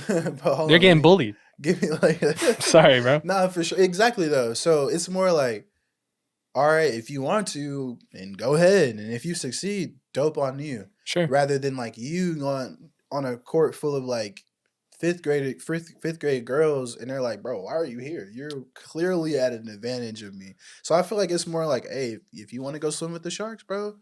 B: They're getting bullied.
A: Give me like
B: sorry, bro.
A: Nah, for sure. Exactly though. So it's more like, all right, if you want to, then go ahead. And if you succeed, dope on you.
B: Sure.
A: Rather than like you on a court full of like fifth grade girls and they're like, bro, why are you here? You're clearly at an advantage of me. So I feel like it's more like, hey, if you want to go swim with the sharks, bro,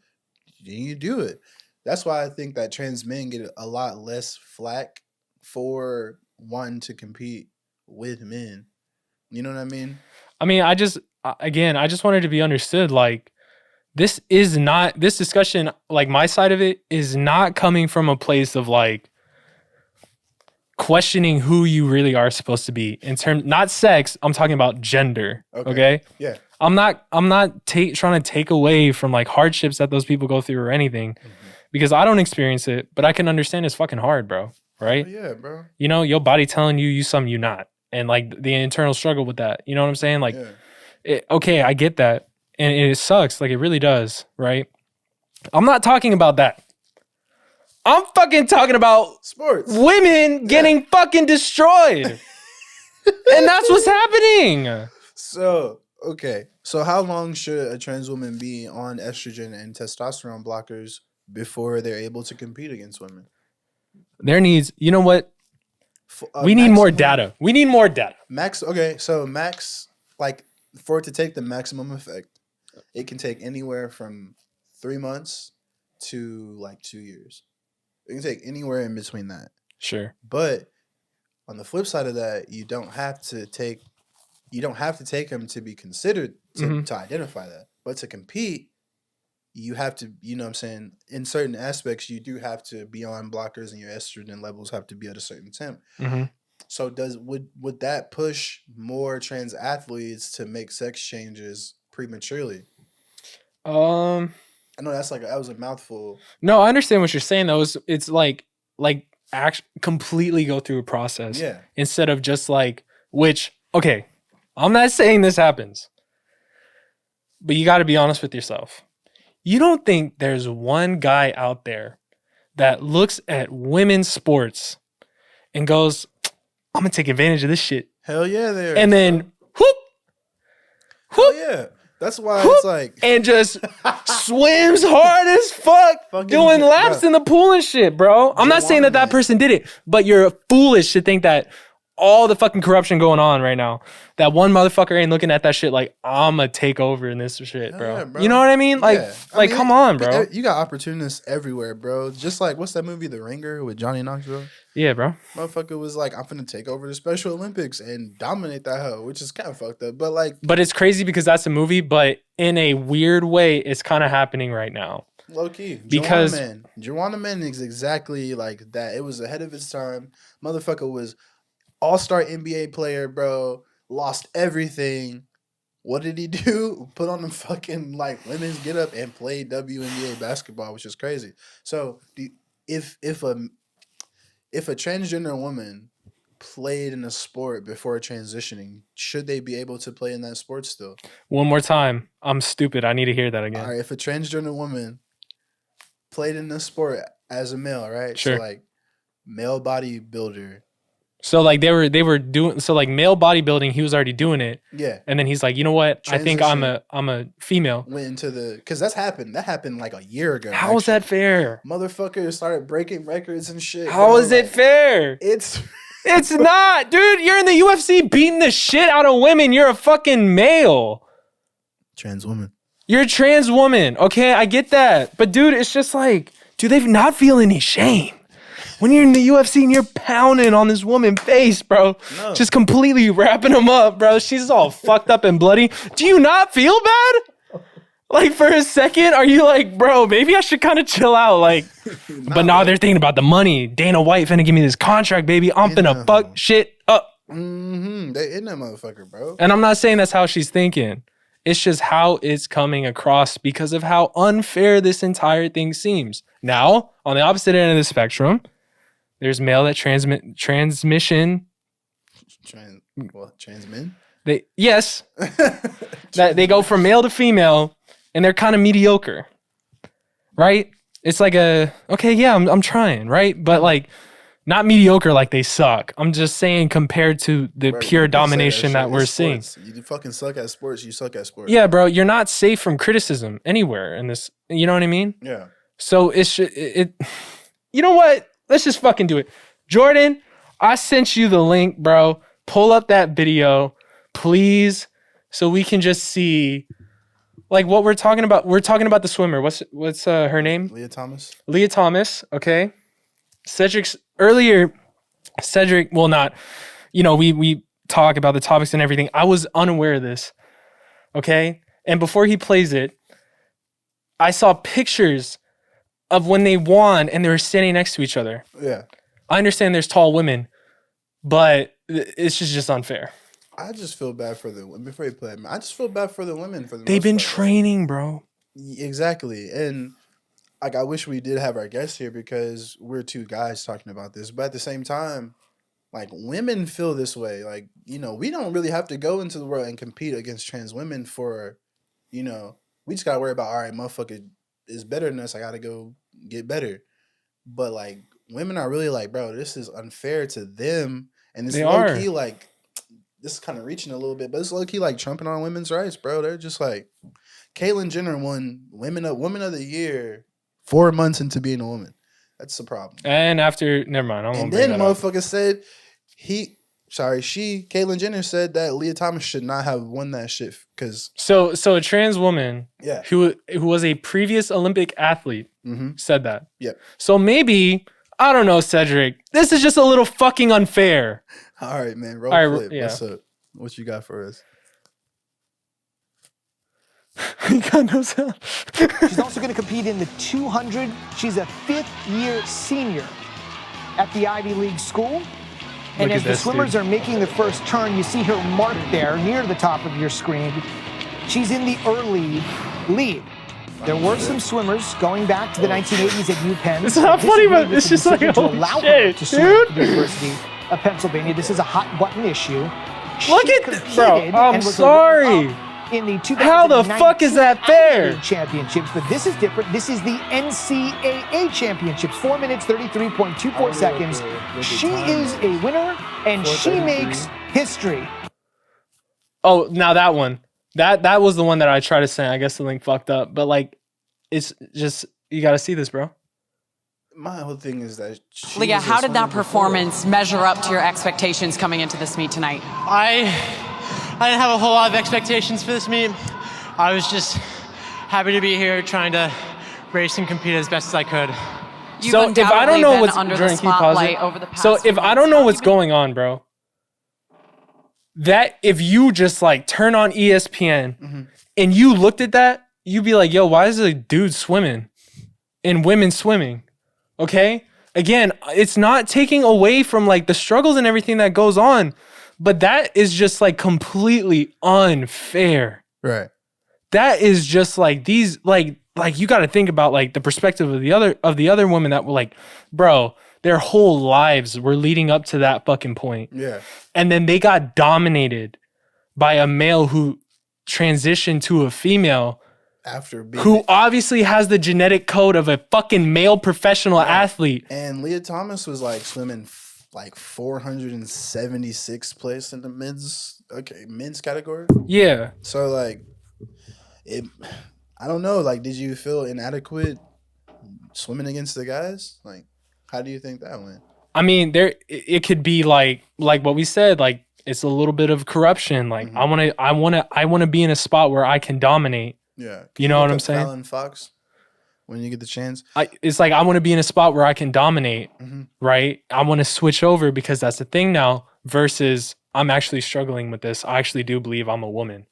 A: then you do it. That's why I think that trans men get a lot less flack for wanting to compete with men. You know what I mean?
B: I mean, I just wanted to be understood. Like, this discussion, like my side of it is not coming from a place of like questioning who you really are supposed to be in terms, not sex. I'm talking about gender. Okay?
A: Yeah.
B: I'm not trying to take away from like hardships that those people go through or anything because I don't experience it, but I can understand it's fucking hard, bro. Right?
A: Oh, yeah, bro.
B: You know, your body telling you something you not. And like the internal struggle with that. You know what I'm saying? Like, okay, I get that. And it sucks. Like, it really does. Right? I'm not talking about that. I'm fucking talking about
A: sports.
B: Women getting fucking destroyed. And that's what's happening.
A: So, okay. So how long should a trans woman be on estrogen and testosterone blockers before they're able to compete against women?
B: There needs, you know what? We need more data. We need more data.
A: So max, like, for it to take the maximum effect, it can take anywhere from 3 months to like 2 years. It can take anywhere in between that.
B: Sure.
A: But on the flip side of that, you don't have to take you don't have to take them to be considered to identify that. But to compete, you have to, you know what I'm saying, in certain aspects, you do have to be on blockers and your estrogen levels have to be at a certain temp. So would that push more trans athletes to make sex changes prematurely? I know that was a mouthful.
B: No, I understand what you're saying though. It's like completely go through a process.
A: Yeah.
B: Instead of just like, which, okay, I'm not saying this happens, but you got to be honest with yourself. You don't think there's one guy out there that looks at women's sports and goes, I'm going to take advantage of this shit.
A: Hell yeah, there.
B: And then, whoop.
A: Hell yeah. That's why it's like...
B: And just swims hard as fuck, doing laps in the pool and shit, bro. I'm not saying that person did it, but you're foolish to think that all the fucking corruption going on right now, that one motherfucker ain't looking at that shit like, I'm gonna take over in this shit, bro. Yeah, bro. You know what I mean? Like, come on, bro.
A: You got opportunists everywhere, bro. Just like, what's that movie, The Ringer, with Johnny Knoxville?
B: Yeah, bro.
A: Motherfucker was like, I'm finna take over the Special Olympics and dominate that hoe, which is kind of fucked up. But like...
B: But it's crazy because that's a movie, but in a weird way, it's kind of happening right now.
A: Low key.
B: Because...
A: Joanna Man is exactly like that. It was ahead of its time. Motherfucker was... all-star NBA player, bro. Lost everything. What did he do? Put on the fucking like women's get up and play WNBA basketball, which is crazy. So if a transgender woman played in a sport before transitioning, should they be able to play in that sport still?
B: One more time. I'm stupid. I need to hear that again.
A: All right. If a transgender woman played in a sport as a male, right?
B: Sure.
A: So like male bodybuilder.
B: So like they were doing, so like male bodybuilding, he was already doing it.
A: Yeah.
B: And then he's like, you know what? I think I'm a female.
A: Went into because that happened like a year ago.
B: How is that fair?
A: Motherfuckers started breaking records and shit.
B: How is it fair?
A: It's
B: not, dude. You're in the UFC beating the shit out of women. You're a fucking male.
A: Trans woman.
B: You're a trans woman. Okay, I get that. But dude, it's just like, do they not feel any shame? When you're in the UFC and you're pounding on this woman's face, bro, just completely wrapping them up, bro. She's all fucked up and bloody. Do you not feel bad? Like for a second, are you like, bro, maybe I should kind of chill out? Like, but now they're thinking about the money. Dana White finna give me this contract, baby. I'm finna fuck shit up.
A: They in that motherfucker, bro.
B: And I'm not saying that's how she's thinking. It's just how it's coming across because of how unfair this entire thing seems. Now, on the opposite end of the spectrum, there's male that transmission.
A: Trans men?
B: Yes. That they go from male to female and they're kind of mediocre. Right? It's like okay, yeah, I'm trying, right? But like not mediocre like they suck. I'm just saying compared to the pure domination that we're seeing.
A: You fucking suck at sports, you suck at sports.
B: Yeah, bro, you're not safe from criticism anywhere in this, you know what I mean?
A: Yeah.
B: So you know what? Let's just fucking do it. Jordan, I sent you the link, bro. Pull up that video, please, so we can just see like what we're talking about. We're talking about the swimmer. What's her name?
A: Leah Thomas.
B: Leah Thomas, okay. Cedric, well, not, you know, we talk about the topics and everything. I was unaware of this, okay? And before he plays it, I saw pictures of when they won and they were standing next to each other.
A: Yeah.
B: I understand there's tall women, but it's just unfair.
A: I just feel bad for the women. Before you play, I just feel bad for the women.
B: They've been training, bro.
A: Exactly. And like, I wish we did have our guests here because we're two guys talking about this. But at the same time, like, women feel this way. Like, you know, we don't really have to go into the world and compete against trans women for, you know, we just got to worry about, all right, motherfucker is better than us. I got to go get better. But like, women are really like, bro, this is unfair to them. And it's low key like, this is kind of reaching a little bit, but it's low key like trumping on women's rights, bro. They're just like, Caitlyn Jenner won Woman of the Year 4 months into being a woman. That's the problem.
B: And after, never mind.
A: And then motherfucker said Caitlyn Jenner said that Leah Thomas should not have won that shit because.
B: So a trans woman,
A: yeah,
B: who was a previous Olympic athlete, said that.
A: Yeah.
B: So maybe, I don't know, Cedric, this is just a little fucking unfair.
A: All right, man. Roll clip.
B: Yeah.
A: What's up? What you got for us?
B: He got no sound.
C: She's also going to compete in the 200. She's a fifth-year senior at the Ivy League school. And as the swimmers are making the first turn, you see her mark there near the top of your screen. She's in the early lead. There were some swimmers going back to the 1980s at UPenn.
B: It's not funny, but it's just like, holy shit, dude.
C: The University of Pennsylvania. This is a hot-button issue.
B: Look at this, bro. I'm sorry.
C: In the
B: How the fuck is that fair?
C: Championships, but this is different. This is the NCAA championships. 4 minutes, 33.24 seconds. She is a winner, and she makes history.
B: Oh, now that one. That was the one that I tried to say. I guess the link fucked up, but like, it's just, you got to see this, bro.
A: My whole thing is that
D: Leah, how did that performance measure up to your expectations coming into this meet tonight?
E: I didn't have a whole lot of expectations for this meet. I was just happy to be here trying to race and compete as best as I could.
B: So if I don't know what's if I don't know what's going on, bro, that if you just like turn on ESPN and you looked at that, you'd be like, yo, why is a dude swimming and women swimming? Okay? Again, it's not taking away from like the struggles and everything that goes on. But that is just like completely unfair.
A: Right.
B: That is just like these like you got to think about like the perspective of the other women that were like, bro, their whole lives were leading up to that fucking point.
A: Yeah.
B: And then they got dominated by a male who transitioned to a female
A: after being
B: who obviously has the genetic code of a fucking male professional athlete.
A: And Leah Thomas was like swimming like 476th place in the men's category.
B: Yeah.
A: So like I don't know, like did you feel inadequate swimming against the guys? Like how do you think that went?
B: I mean, it could be like what we said, like it's a little bit of corruption. Like I want to be in a spot where I can dominate.
A: Yeah.
B: You know what I'm saying?
A: Fallon Fox when you get the chance.
B: It's like I want to be in a spot where I can dominate, right? I want to switch over because that's the thing now versus I'm actually struggling with this. I actually do believe I'm a woman.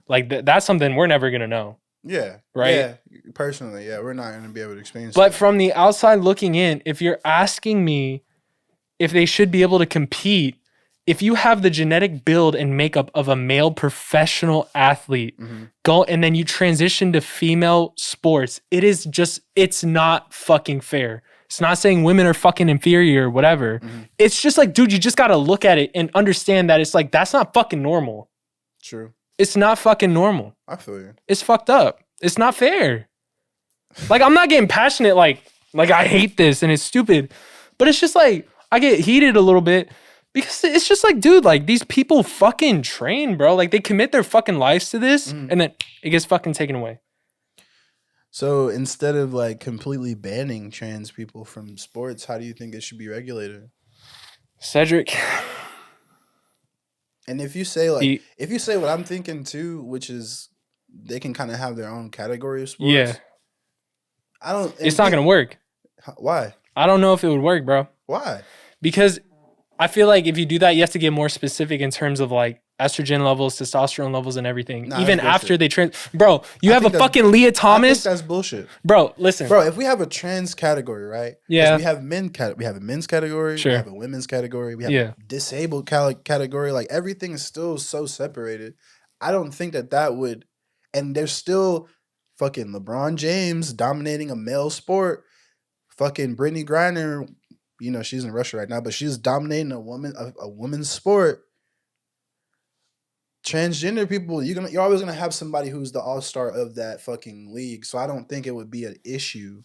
B: Like that's something we're never going to know.
A: Yeah.
B: Right?
A: Yeah. Personally, yeah. We're not going to be able to experience
B: But
A: that.
B: from the outside looking in, if you're asking me if they should be able to compete, if you have the genetic build and makeup of a male professional athlete, go and then you transition to female sports, it's not fucking fair. It's not saying women are fucking inferior or whatever. It's just like, dude, you just got to look at it and understand that it's like, that's not fucking normal.
A: True.
B: It's not fucking normal.
A: I feel you.
B: It's fucked up. It's not fair. Like, I'm not getting passionate like I hate this and it's stupid, but it's just like, I get heated a little bit. Because it's just like, dude, like these people fucking train, bro. Like they commit their fucking lives to this and then it gets fucking taken away.
A: So instead of like completely banning trans people from sports, how do you think it should be regulated?
B: Cedric.
A: And if you say what I'm thinking too, which is they can kind of have their own category of sports.
B: Yeah. It's not going to work.
A: Why?
B: I don't know if it would work, bro.
A: Why?
B: Because I feel like if you do that, you have to get more specific in terms of like estrogen levels, testosterone levels, and everything.
A: Nah,
B: even after they bro, you have a fucking Leah Thomas.
A: I think that's bullshit,
B: bro. Listen,
A: bro. If we have a trans category, right?
B: Yeah.
A: We have we have a men's category.
B: Sure.
A: We have a women's category. We have a disabled category. Like everything is still so separated. I don't think that would. And there's still fucking LeBron James dominating a male sport. Fucking Brittany Griner. You know, she's in Russia right now, but she's dominating a woman's sport. Transgender people, you're always gonna have somebody who's the all-star of that fucking league. So I don't think it would be an issue.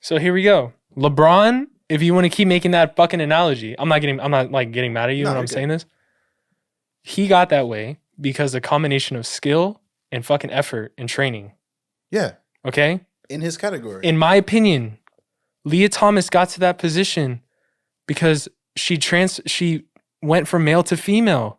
A: So
B: here we go. LeBron, if you want to keep making that fucking analogy, I'm not like getting mad at you when I'm saying this. He got that way because a combination of skill and fucking effort and training.
A: Yeah.
B: Okay?
A: In his category.
B: In my opinion, Leah Thomas got to that position because she went from male to female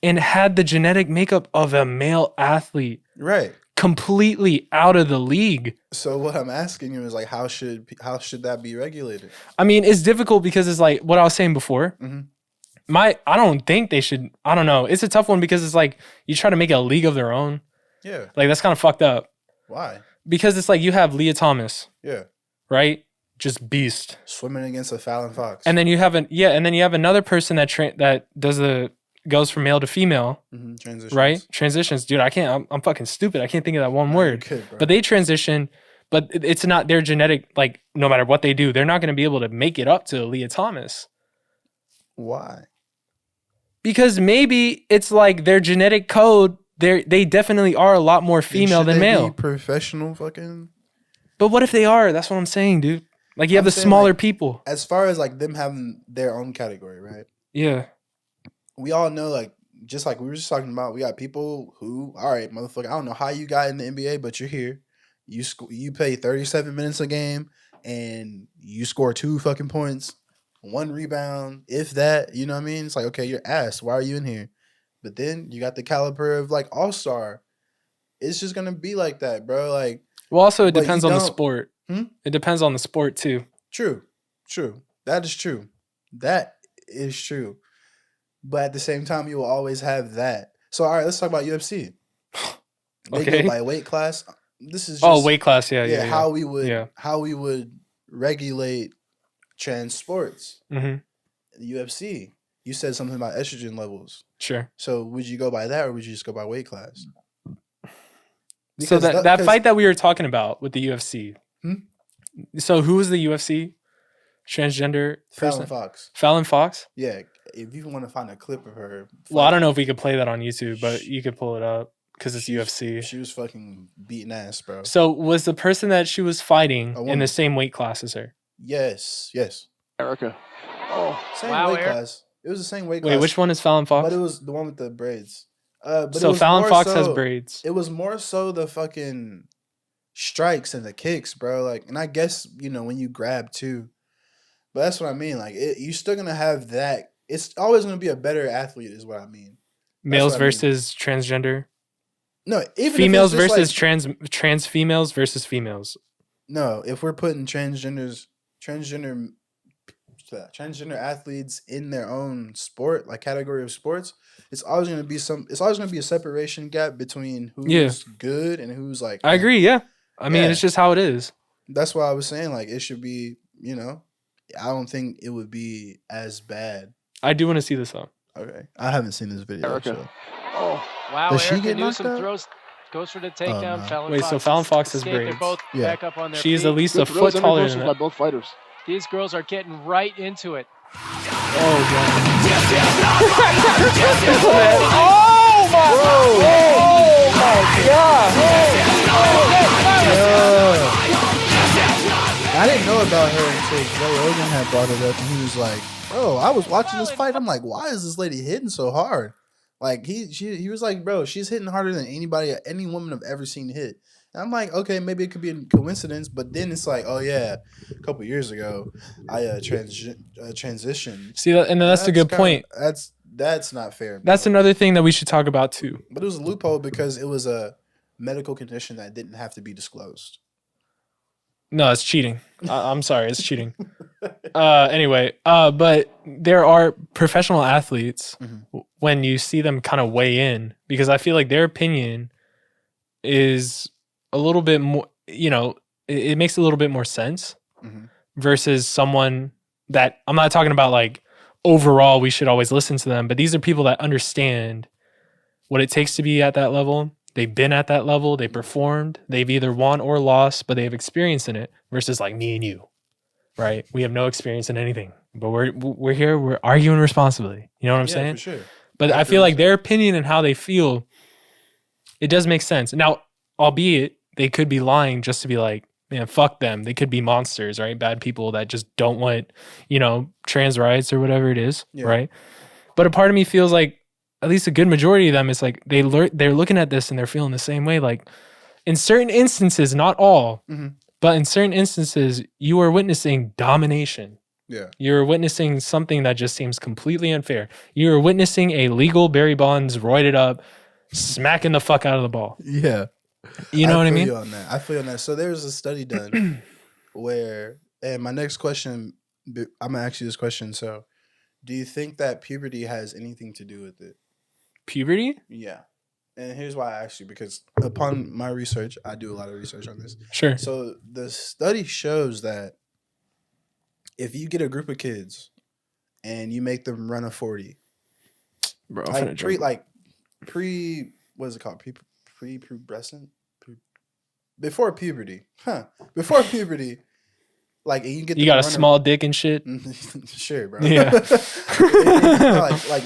B: and had the genetic makeup of a male athlete.
A: Right.
B: Completely out of the league.
A: So what I'm asking you is like, how should that be regulated?
B: I mean, it's difficult because it's like what I was saying before. I don't think they should. I don't know. It's a tough one because it's like you try to make a league of their own.
A: Yeah.
B: Like that's kind of fucked up.
A: Why?
B: Because it's like you have Leah Thomas.
A: Yeah.
B: Right? Just beast.
A: Swimming against a Fallon Fox.
B: And then you have another person that goes from male to female.
A: Mm-hmm. Transitions.
B: Right? Transitions. Dude, I'm fucking stupid. I can't think of that one word.
A: Good,
B: but they transition, but it's not their genetic, like no matter what they do, they're not going to be able to make it up to Leah Thomas.
A: Why?
B: Because maybe it's like their genetic code, they definitely are a lot more female than male.
A: Be professional fucking.
B: But what if they are? That's what I'm saying, dude. Like you have the smaller people.
A: As far as like them having their own category, right?
B: Yeah.
A: We all know, like, just like we were just talking about, we got people who, all right, motherfucker, I don't know how you got in the NBA, but you're here. You play 37 minutes a game and you score 2 fucking points, 1 rebound, if that, you know what I mean? It's like, okay, you're ass. Why are you in here? But then you got the caliber of like all-star. It's just gonna be like that, bro. Like,
B: well, also it depends on the sport.
A: Hmm?
B: It depends on the sport too.
A: True. That is true. That is true. But at the same time, you will always have that. So, all right, let's talk about UFC. They go by weight class. This is just,
B: weight class, yeah.
A: How we would regulate trans sports.
B: Mm-hmm.
A: The UFC. You said something about estrogen levels.
B: Sure.
A: So would you go by that, or would you just go by weight class?
B: Because so that fight that we were talking about with the UFC. So who was the UFC transgender person? Fallon Fox.
A: Yeah. If you want to find a clip of her.
B: Well, I don't know if we could play that on YouTube, but you could pull it up because it's UFC.
A: She was fucking beating ass, bro.
B: So was the person that she was fighting in the same weight class as her?
A: Yes.
F: Erica.
A: Oh, same weight class. It was the same weight class.
B: Wait, which one is Fallon Fox?
A: But it was the one with the braids.
B: So Fallon Fox has braids.
A: It was more so the fucking strikes and the kicks, bro. Like, and I guess, when you grab too. But that's what I mean. Like, you're still going to have that. It's always going to be a better athlete is what I mean.
B: Males versus transgender?
A: No, even
B: females versus like, trans females versus females.
A: No, if we're putting transgender athletes in their own sport, like category of sports, it's always going to be a separation gap between who's good and who's like.
B: I agree. Yeah. I mean, it's just how it is.
A: That's why I was saying, like, it should be, I don't think it would be as bad.
B: I do want to see this though.
A: Okay. I haven't seen this video.
F: Erica.
A: So.
F: Oh, wow.
A: Does she get knocked out?
F: Goes for the takedown.
A: No.
B: Wait, so Fallon Fox has braids.
F: They're both back up on their
B: She's
F: feet.
B: at least a foot taller than that.
F: By both fighters. These girls are getting right into it.
B: Oh, God.
A: I didn't know about her until Joe Rogan had brought it up, and he was like, "Bro, I was watching this fight. I'm like, why is this lady hitting so hard?" Like he was like, "Bro, she's hitting harder than any woman I've ever seen hit." And I'm like, okay, maybe it could be a coincidence, but then it's like, oh yeah, a couple years ago, I transitioned.
B: See, and that's a good point.
A: That's not fair. Bro.
B: That's another thing that we should talk about too.
A: But it was a loophole because it was a medical condition that didn't have to be disclosed.
B: No, it's cheating. I'm sorry, it's cheating. Anyway, but there are professional athletes when you see them kind of weigh in, because I feel like their opinion is a little bit more, it makes a little bit more sense versus someone that I'm not talking about like overall we should always listen to them, but these are people that understand what it takes to be at that level. They've been at that level. They performed. They've either won or lost, but they have experience in it versus like me and you, right? We have no experience in anything, but we're here. We're arguing responsibly. You know what I'm saying?
A: For sure.
B: But I feel like their opinion and how they feel, it does make sense. Now, albeit they could be lying just to be like, man, fuck them. They could be monsters, right? Bad people that just don't want, trans rights or whatever it is, right? But a part of me feels like, at least a good majority of them, it's like they're looking at this and they're feeling the same way. Like in certain instances, not all, but in certain instances, you are witnessing domination.
A: Yeah.
B: You're witnessing something that just seems completely unfair. You're witnessing a legal Barry Bonds roided up, smacking the fuck out of the ball.
A: Yeah.
B: You know what I mean?
A: I feel on that. So there's a study done where, and my next question, I'm going to ask you this question. So Do you think that puberty has anything to do with it?
B: Puberty?
A: Yeah. And here's why I asked you, because upon my research, I do a lot of research on this.
B: Sure.
A: So the study shows that if you get a group of kids and you make them run a 40,
B: Bro,
A: what is it called? Pre-pubescent? Before puberty. Before puberty. Like, and you get
B: you got a small dick and shit?
A: Sure, bro.
B: Yeah.
A: like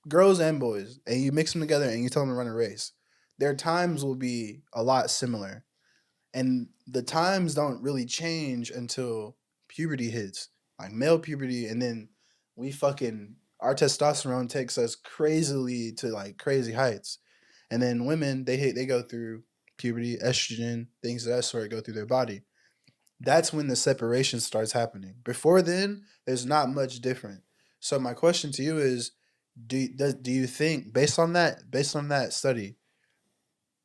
A: girls and boys, and you mix them together and you tell them to run a race. Their times will be a lot similar. And the times don't really change until puberty hits. Like male puberty, and then our testosterone takes us crazily to like crazy heights. And then women, they go through puberty, estrogen, things of that sort go through their body. That's when the separation starts happening. Before then, there's not much different. So my question to you is, do you think, based on that study,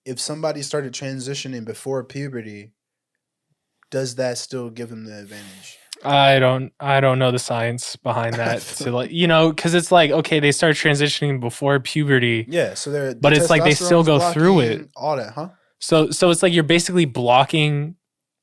A: if somebody started transitioning before puberty, does that still give them the advantage?
B: I don't know the science behind that. To like, because it's like, okay, they start transitioning before puberty.
A: Yeah, so
B: but it's like they still go through it.
A: All that, huh?
B: So it's like you're basically blocking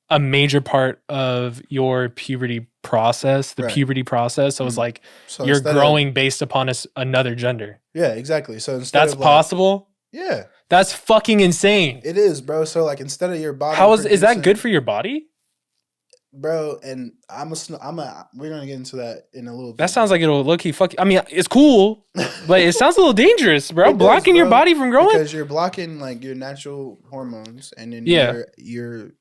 B: a major part of your puberty process, puberty process. So it's like you're growing based upon another gender.
A: Yeah, exactly. So
B: that's possible.
A: Yeah,
B: that's fucking insane.
A: It is, bro. So like instead of your body,
B: is that good for your body,
A: bro? And we're gonna get into that in a little bit.
B: That sounds like it'll low-key fuck. I mean, it's cool, but it sounds a little dangerous, bro. Blocking your body from growing,
A: because you're blocking like your natural hormones, and then you're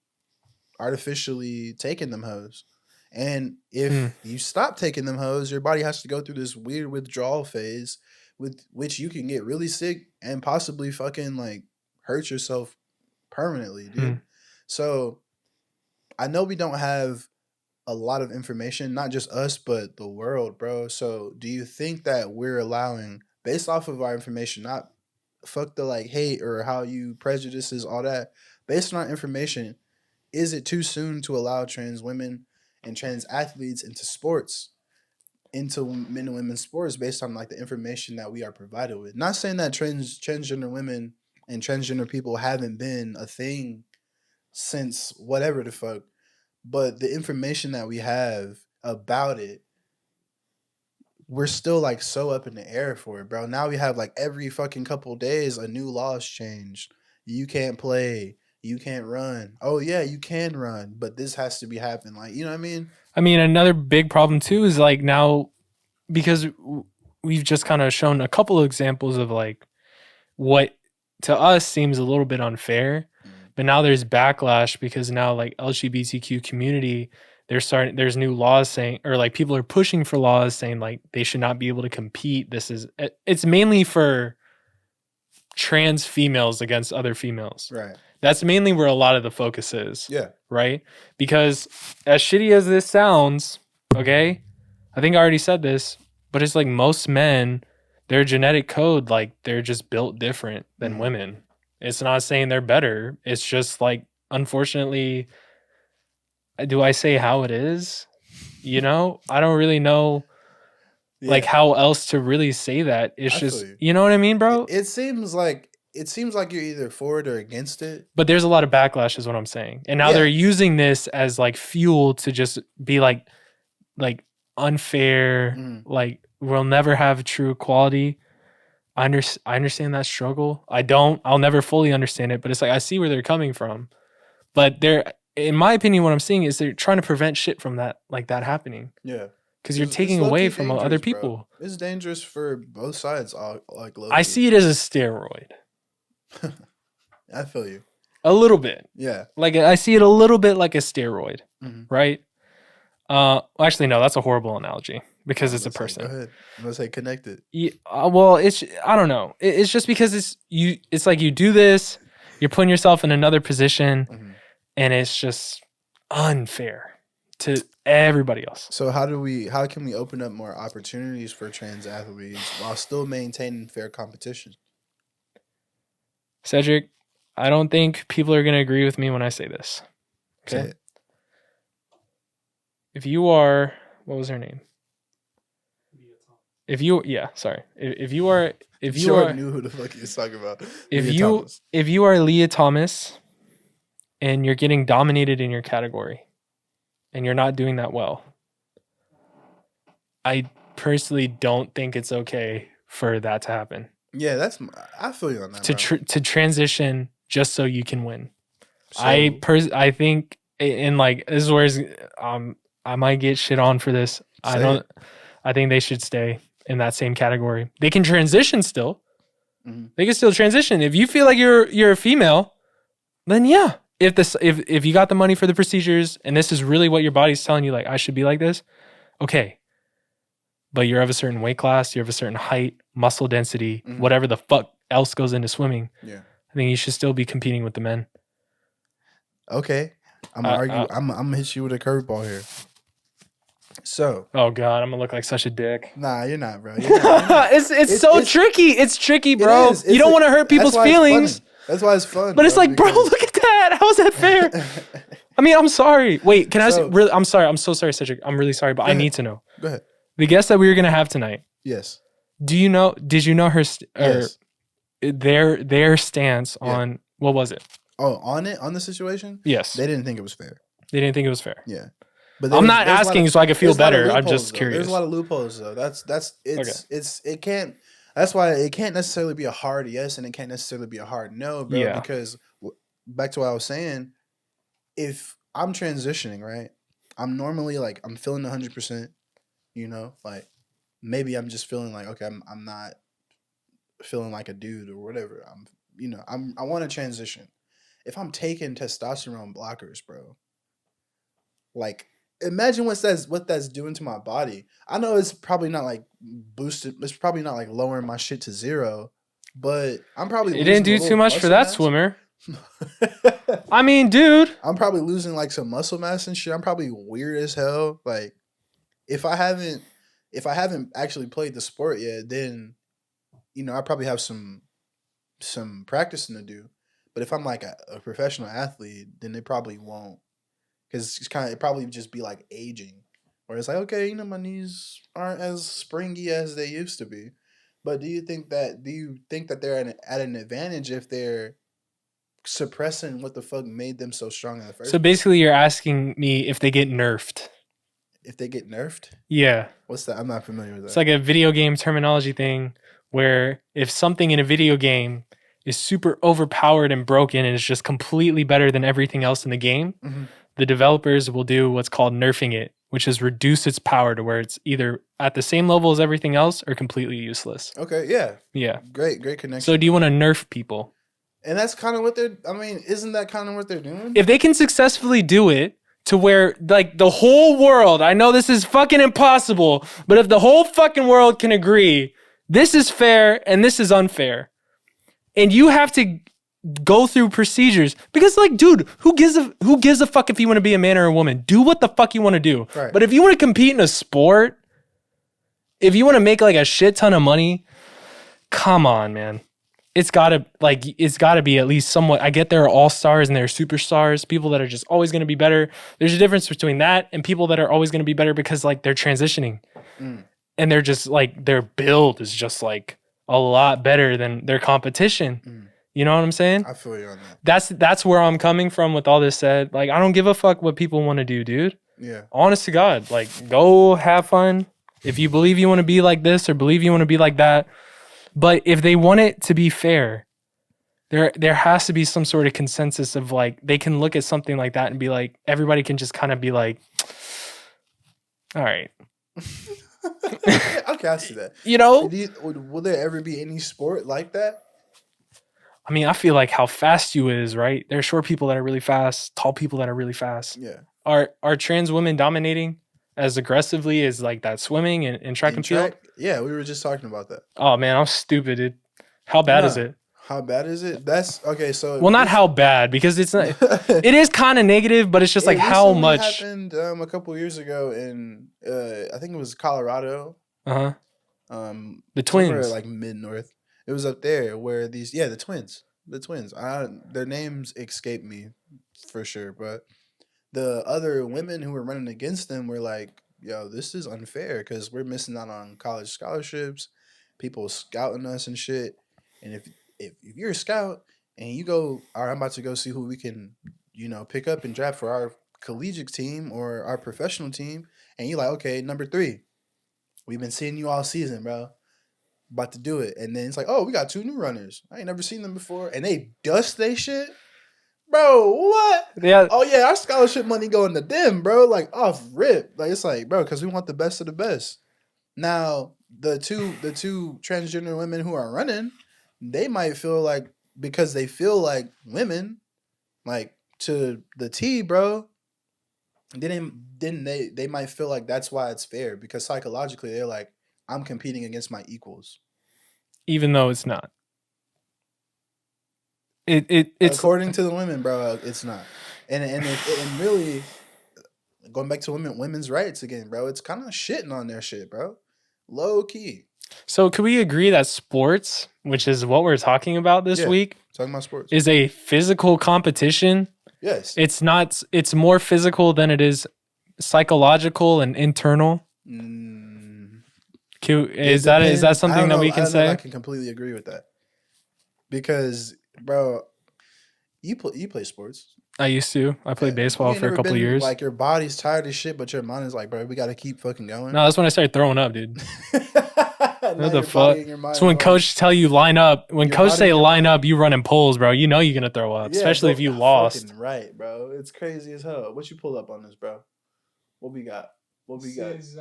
A: artificially taking them hoes. And if you stop taking them hoes, your body has to go through this weird withdrawal phase, with which you can get really sick and possibly fucking like hurt yourself permanently, dude. So I know we don't have a lot of information, not just us, but the world, bro. So do you think that we're allowing, based off of our information, not fuck the like hate or how you prejudices, all that, based on our information, is it too soon to allow trans women and trans athletes into sports, into men and women's sports, based on like the information that we are provided with? Not saying that transgender women and transgender people haven't been a thing since whatever the fuck, but the information that we have about it, we're still like so up in the air for it, bro. Now we have like every fucking couple days a new law has changed. You can't play. You can't run. Oh yeah, you can run, but this has to be happening. Like, you know what I mean?
B: I mean, another big problem too is like now, because we've just kind of shown a couple of examples of like what to us seems a little bit unfair, but now there's backlash because now like LGBTQ community, there's new laws saying, or like people are pushing for laws saying like they should not be able to compete. It's mainly for trans females against other females.
A: Right.
B: That's mainly where a lot of the focus is.
A: Yeah.
B: Right? Because as shitty as this sounds, okay, I think I already said this, but it's like most men, their genetic code, like they're just built different than women. It's not saying they're better. It's just like, unfortunately, do I say how it is? You know, I don't really know like how else to really say that. It's just, you know what I mean, bro?
A: It seems like you're either for it or against it.
B: But there's a lot of backlash is what I'm saying. And now they're using this as like fuel to just be like unfair, like we'll never have true equality. I understand that struggle. I'll never fully understand it, but it's like I see where they're coming from. But in my opinion, what I'm seeing is they're trying to prevent shit from that happening.
A: Yeah.
B: Because you're taking away from other people.
A: Bro. It's dangerous for both sides. Like,
B: I see it as a steroid.
A: I feel you.
B: A little bit.
A: Yeah.
B: Like I see it a little bit like a steroid, right? Actually, no, that's a horrible analogy because it's a person.
A: Go ahead. I'm gonna say connected.
B: Yeah, well, I don't know. It's just because it's like you do this, you're putting yourself in another position, and it's just unfair to everybody else.
A: So how can we open up more opportunities for trans athletes while still maintaining fair competition?
B: Cedric, I don't think people are going to agree with me when I say this. Okay. If you are, what was her name? if you
A: knew who the fuck he was talking about.
B: If you are Leah Thomas and you're getting dominated in your category and you're not doing that well, I personally don't think it's okay for that to happen.
A: Yeah, I feel you on that.
B: To transition just so you can win.
A: So,
B: I think, and like this is where I might get shit on for this. I think they should stay in that same category. They can transition still. Mm-hmm. They can still transition. If you feel like you're a female, then yeah. If you got the money for the procedures and this is really what your body's telling you, like I should be like this, okay. But you're of a certain weight class, you're of a certain height, muscle density, whatever the fuck else goes into swimming. Yeah. I think you should still be competing with the men.
A: Okay. I'm gonna argue. I'm gonna hit you with a curveball here. So.
B: Oh God, I'm gonna look like such a dick.
A: Nah, you're not, bro. You're not.
B: It's tricky. It's tricky, bro. You don't want to hurt people's feelings.
A: That's why it's fun.
B: But it's like, bro, look at that. How is that fair? I mean, I'm sorry. Wait, can I? I'm sorry. I'm so sorry, Cedric. I'm really sorry, but I need to know.
A: Go ahead.
B: The guest that we were gonna have tonight.
A: Yes.
B: Did you know her?
A: Yes.
B: Their stance on what was it?
A: Oh, on the situation?
B: Yes.
A: They didn't think it was fair.
B: They didn't think it was fair.
A: Yeah. But
B: I'm not asking so I can feel better. I'm just curious.
A: There's a lot of loopholes though. That's why it can't necessarily be a hard yes and it can't necessarily be a hard no, bro. Yeah. Because back to what I was saying, if I'm transitioning, right? I'm normally like I'm feeling 100%. You know, like maybe I'm just feeling like okay, I'm not feeling like a dude or whatever. I want to transition. If I'm taking testosterone blockers, bro, like imagine what that's doing to my body. I know it's probably not like boosted. It's probably not like lowering my shit to zero, but I'm probably.
B: It didn't do too much for that swimmer. I mean, dude,
A: I'm probably losing like some muscle mass and shit. I'm probably weird as hell. Like. If I haven't actually played the sport yet, then I probably have some practicing to do. But if I'm like a professional athlete, then they probably won't, because it probably just be like aging, where it's like okay, my knees aren't as springy as they used to be. But do you think that they're at an advantage if they're suppressing what the fuck made them so strong in the first?
B: So basically, you're asking me if they get nerfed.
A: If they get nerfed?
B: Yeah.
A: What's that? I'm not familiar with that.
B: It's like a video game terminology thing where if something in a video game is super overpowered and broken and is just completely better than everything else in the game, the developers will do what's called nerfing it, which is reduce its power to where it's either at the same level as everything else or completely useless.
A: Okay, yeah.
B: Yeah.
A: Great connection.
B: So do you want to nerf people?
A: And that's kind of what isn't that kind of what they're doing?
B: If they can successfully do it, to where like the whole world, I know this is fucking impossible, but if the whole fucking world can agree, this is fair and this is unfair, and you have to go through procedures because like, dude, who gives a fuck if you want to be a man or a woman? Do what the fuck you want to do. Right. But if you want to compete in a sport, if you want to make like a shit ton of money, come on, man. It's gotta be at least somewhat. I get there are all-stars and there are superstars, people that are just always going to be better. There's a difference between that and people that are always going to be better because like they're transitioning and they're just like their build is just like a lot better than their competition. You know what I'm saying?
A: I feel you on that.
B: That's where I'm coming from with all this said. Like I don't give a fuck what people want to do, dude.
A: Yeah.
B: Honest to God, like go have fun. If you believe you want to be like this or believe you want to be like that. But if they want it to be fair, there has to be some sort of consensus of like, they can look at something like that and be like, everybody can just kind of be like, all right.
A: Okay, I see that. Will there ever be any sport like that?
B: I mean, I feel like how fast you is, right? There are short people that are really fast, tall people that are really fast.
A: Yeah.
B: Are trans women dominating as aggressively as like that swimming and track and field?
A: Yeah, we were just talking about that.
B: Oh man, I'm stupid, dude. How bad is it?
A: How bad is it? That's okay. So
B: not how bad, because it's not. It is kind of negative, but it's just like how much.
A: Happened a couple years ago in I think it was Colorado.
B: The twins,
A: like mid north. It was up there where the twins. Their names escape me for sure, but the other women who were running against them were like yo, this is unfair because we're missing out on college scholarships, people scouting us and shit. And if you're a scout and you go, all right, I'm about to go see who we can, pick up and draft for our collegiate team or our professional team, and you're like, okay, number 3, we've been seeing you all season, bro. About to do it. And then it's like, oh, we got 2 new runners. I ain't never seen them before. And they dust they shit. Bro, what?
B: Yeah.
A: Oh, yeah, our scholarship money going to them, bro. Like, off rip. Like, it's like, bro, because we want the best of the best. Now, the two transgender women who are running, they might feel like, because they feel like women, like, to the T, bro, then they might feel like that's why it's fair. Because psychologically, they're like, I'm competing against my equals.
B: Even though it's not. It's
A: according to the women, bro, it's not. And really, going back to women's rights again, bro, it's kind of shitting on their shit, bro. Low key.
B: So can we agree that sports, which is what we're talking about this week,
A: talking about sports,
B: is a physical competition?
A: Yes.
B: It's not. It's more physical than it is psychological and internal. Is that something that we can say?
A: I can completely agree with that. Because, bro, you play sports.
B: I used to. I played baseball for a couple of years.
A: Like, your body's tired as shit, but your mind is like, bro, we got to keep fucking going.
B: No, that's when I started throwing up, dude. What the fuck? So when coach tell you line up, when coach say line up, you running poles, bro. You know you're gonna throw up, especially if you lost.
A: Right, bro. It's crazy as hell. What you pull up on this, bro? What we got?
G: This is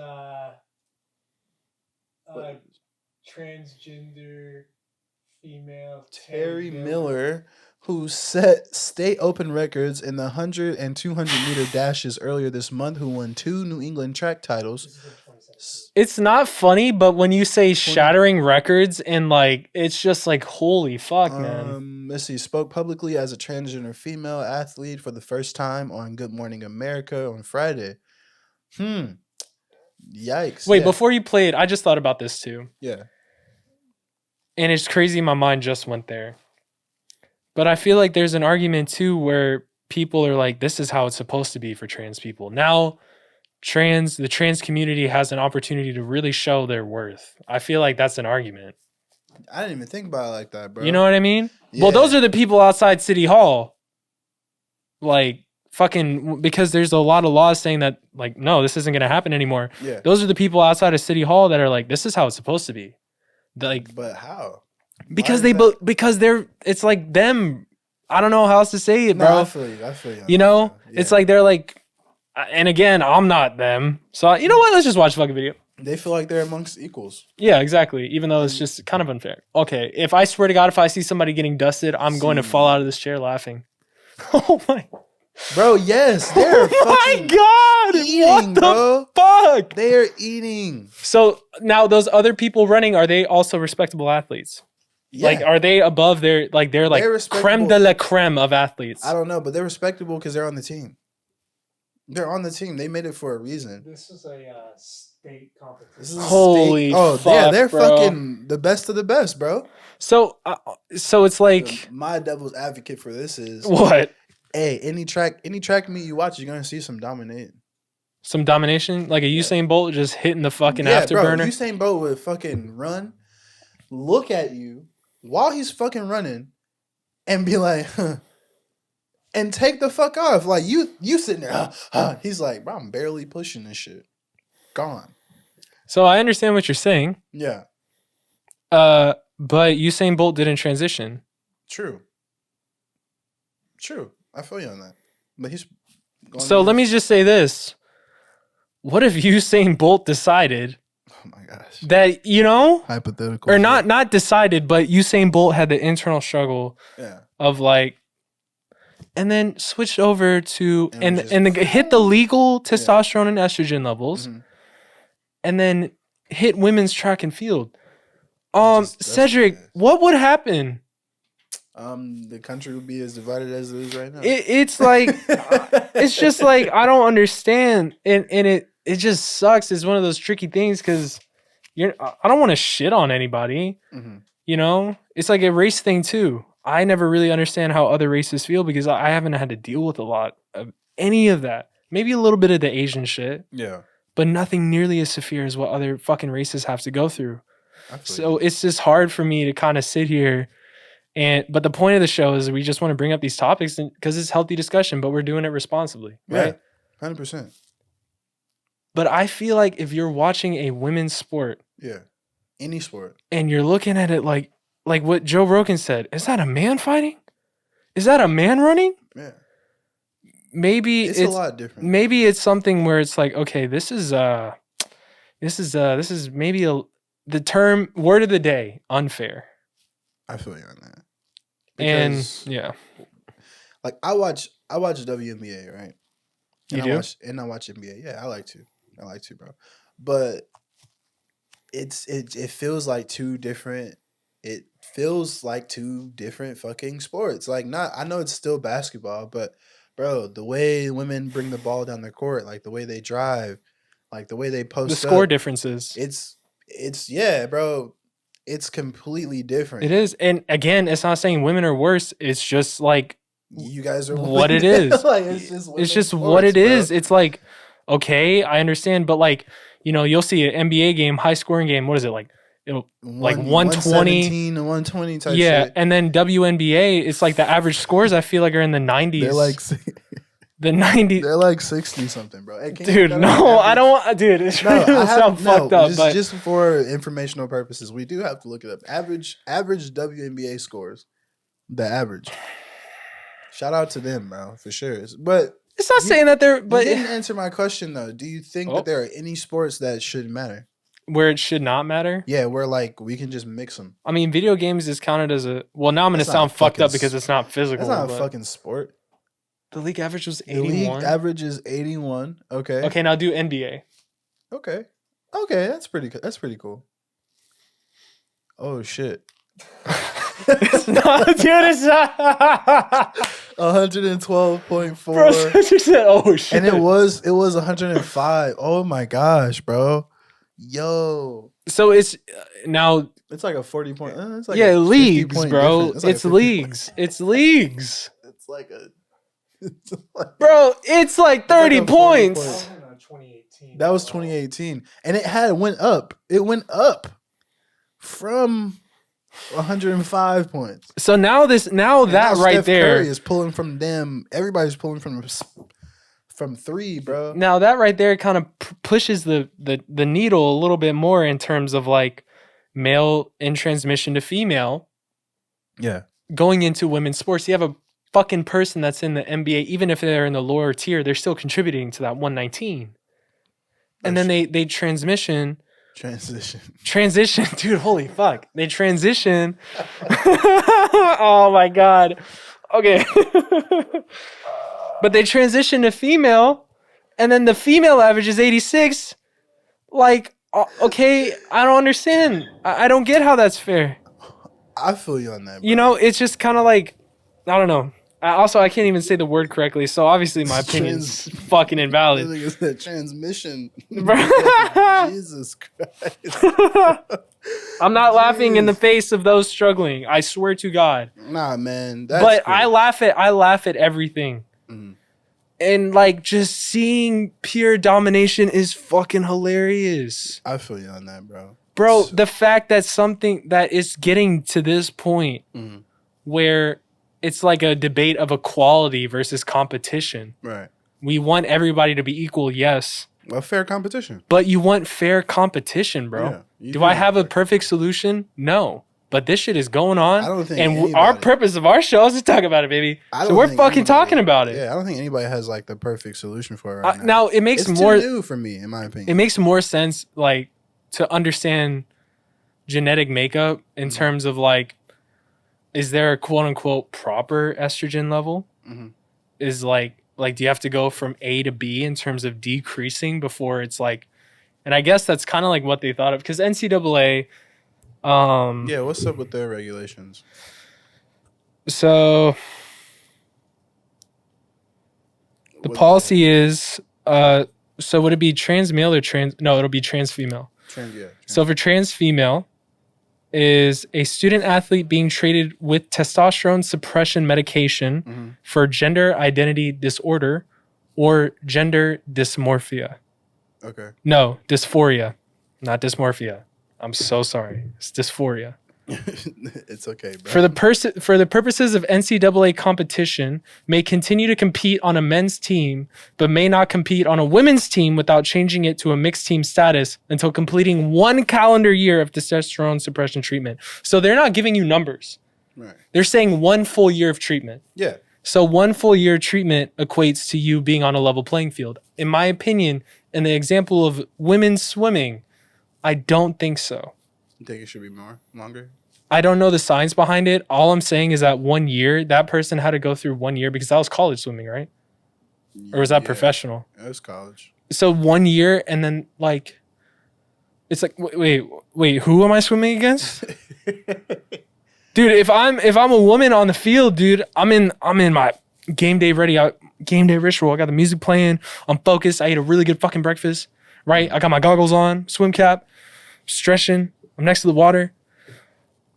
G: transgender female
A: Terry Miller, who set state open records in the 100 and 200 meter dashes earlier this month, who won 2 New England track titles.
B: It's not funny, but when you say shattering records and like, it's just like, holy fuck, man.
A: Let's see. Spoke publicly as a transgender female athlete for the first time on Good Morning America on Friday. Yikes.
B: Wait, before you play it, I just thought about this too.
A: Yeah.
B: And it's crazy my mind just went there. But I feel like there's an argument too where people are like, this is how it's supposed to be for trans people. Now, the trans community has an opportunity to really show their worth. I feel like that's an argument.
A: I didn't even think about it like that, bro.
B: You know what I mean?
A: Yeah.
B: Well, those are the people outside City Hall. Like, fucking, because there's a lot of laws saying that, like, no, this isn't going to happen anymore.
A: Yeah.
B: Those are the people outside of City Hall that are like, this is how it's supposed to be. Like,
A: but how?
B: Because it's like them. I don't know how else to say it, bro.
A: No, I feel you.
B: You know, it's like they're like, and again, I'm not them. So you know what? Let's just watch the fucking video.
A: They feel like they're amongst equals.
B: Yeah, exactly. Even though it's just kind of unfair. Okay, if I swear to God, if I see somebody getting dusted, I'm going to fall out of this chair laughing. Oh my.
A: Bro, yes, they're
B: my God,
A: eating,
B: what the fuck?
A: They're eating.
B: So now those other people running, are they also respectable athletes? Yeah. Like, are they above they're creme de la creme of athletes?
A: I don't know, but they're respectable because they're on the team. They're on the team. They made it for a reason.
G: This is a state competition.
B: Holy fuck, yeah,
A: they're
B: bro.
A: Fucking the best of the best, bro.
B: So it's like
A: my devil's advocate for this is
B: what?
A: Hey, any track meet you watch, you're gonna see some dominating.
B: Some domination? Like a Usain Bolt just hitting the fucking afterburner?
A: Bro, Usain Bolt would fucking run, look at you while he's fucking running, and be like, huh, and take the fuck off. Like, you sitting there, he's like, bro, I'm barely pushing this shit. Gone.
B: So I understand what you're saying.
A: Yeah.
B: But Usain Bolt didn't transition.
A: True. I feel you on that. But he's
B: so let me just say this. What if Usain Bolt decided that, you know,
A: hypothetical,
B: or not decided, but Usain Bolt had the internal struggle of like, and then switched over to and hit the legal testosterone and estrogen levels, and then hit women's track and field. Cedric, what would happen?
A: The country would be as divided as it is right now.
B: It's like, it's just like, I don't understand. And it just sucks. It's one of those tricky things because I don't want to shit on anybody. You know, it's like a race thing too. I never really understand how other races feel because I haven't had to deal with a lot of any of that. Maybe a little bit of the Asian shit.
A: Yeah.
B: but nothing nearly as severe as what other fucking races have to go through. So it's just hard for me to kind of sit here but the point of the show is we just want to bring up these topics because it's healthy discussion, but we're doing it responsibly, right?
A: Yeah, 100%.
B: But I feel like if you're watching a women's sport,
A: any sport,
B: and you're looking at it like what Joe Rogan said, is that a man fighting? Is that a man running?
A: Yeah.
B: Maybe
A: it's a lot different.
B: Maybe it's something where it's like, okay, this is maybe the term word of the day, unfair.
A: I feel you on that.
B: Because, and
A: like I watch WNBA, right? And
B: I
A: watch NBA. Yeah, I like to, bro. But it feels like two different. It feels like two different fucking sports. Like I know it's still basketball, but bro, the way women bring the ball down the court, like the way they drive, like the way they post
B: the score differences.
A: It's yeah, bro. It's completely different.
B: It is. And again, it's not saying women are worse. It's just like
A: you guys are
B: what it is.
A: Like,
B: it's just what it is. It's like, okay, I understand, but like, you'll see an NBA game, high scoring game. What is it like? Like 120
A: to 120 type
B: yeah,
A: shit.
B: And then WNBA, it's like the average scores I feel like are in the 90s.
A: They're like
B: the 90s.
A: They're like 60 something, bro. Hey,
B: dude, no, I don't want. Dude, it's fucked up. But
A: just for informational purposes, we do have to look it up. Average WNBA scores, the average. Shout out to them, bro, for sure. But
B: it's not saying that they're. But
A: you didn't answer my question though. Do you think that there are any sports that shouldn't matter?
B: Where it should not matter?
A: Yeah, where like we can just mix them.
B: I mean, video games is counted as a. Well, now I'm going to sound fucked up because it's not physical.
A: That's not a fucking sport.
B: The league average was 81.
A: The league average is 81. Okay.
B: Okay, now do NBA.
A: Okay, that's pretty cool. Oh shit.
B: It's not, dude. It's not.
A: 112.4.
B: Bro, you said, oh shit.
A: And it was 105. Oh my gosh, bro. Yo.
B: So it's now.
A: It's like a 40 point. It's like
B: leagues, bro. It's leagues. It's leagues.
A: It's like a.
B: Bro, it's like 30 points.
A: That was 2018, and it went up. It went up from 105 points.
B: So now that right
A: Steph
B: there
A: Curry is pulling from everybody's pulling from three, bro.
B: Now that right there kind of pushes the needle a little bit more in terms of like male in transmission to female.
A: Yeah,
B: going into women's sports, you have a fucking person that's in the NBA, even if they're in the lower tier, they're still contributing to that 119. And then they transition, dude, holy fuck. They transition. Oh my God. Okay. But they transition to female, and then the female average is 86. Like, okay, I don't understand. I don't get how that's fair.
A: I feel you on that, bro.
B: It's just kind of like, I don't know. I can't even say the word correctly, so obviously my opinion's fucking invalid.
A: It's that transmission. Jesus Christ.
B: I'm not laughing in the face of those struggling. I swear to God.
A: Nah, man.
B: But cool. I laugh at everything. Mm-hmm. And like just seeing pure domination is fucking hilarious.
A: I feel you on that, bro.
B: Bro, the fact that something that is getting to this point where it's like a debate of equality versus competition.
A: Right.
B: We want everybody to be equal, yes.
A: A fair competition.
B: But you want fair competition, bro. Yeah, do I have a perfect solution? No. But this shit is going on.
A: I don't think
B: and our purpose of our show is to talk about it, baby. So we're fucking talking about it.
A: Yeah, I don't think anybody has like the perfect solution for it right now.
B: Now, it makes
A: it's
B: more...
A: too new for me, in my opinion.
B: It makes more sense, like, to understand genetic makeup in terms of, like, is there a quote-unquote proper estrogen level? Mm-hmm. Is, like, do you have to go from A to B in terms of decreasing before it's, like... And I guess that's kind of, like, what they thought of. Because NCAA...
A: yeah, what's up with their regulations?
B: So... The policy is... so would it be trans male or trans... No, it'll be trans female. So for trans female... is a student athlete being treated with testosterone suppression medication for gender identity disorder or gender dysmorphia.
A: Okay.
B: No, dysphoria, not dysmorphia. I'm so sorry. It's dysphoria.
A: It's okay, bro.
B: For the purposes of NCAA competition, may continue to compete on a men's team, but may not compete on a women's team without changing it to a mixed team status until completing 1 calendar year of testosterone suppression treatment. So they're not giving you numbers.
A: Right.
B: They're saying 1 full year of treatment.
A: Yeah.
B: So 1 full year of treatment equates to you being on a level playing field. In my opinion, in the example of women's swimming, I don't think so.
A: You think it should be longer?
B: I don't know the science behind it. All I'm saying is that 1 year, that person had to go through 1 year because that was college swimming, right? Or was that professional?
A: It was college.
B: So 1 year and then like, it's like, wait, who am I swimming against? Dude, if I'm a woman on the field, dude, I'm in my game day ready, game day ritual. I got the music playing. I'm focused. I ate a really good fucking breakfast, right? I got my goggles on, swim cap, stretching. I'm next to the water.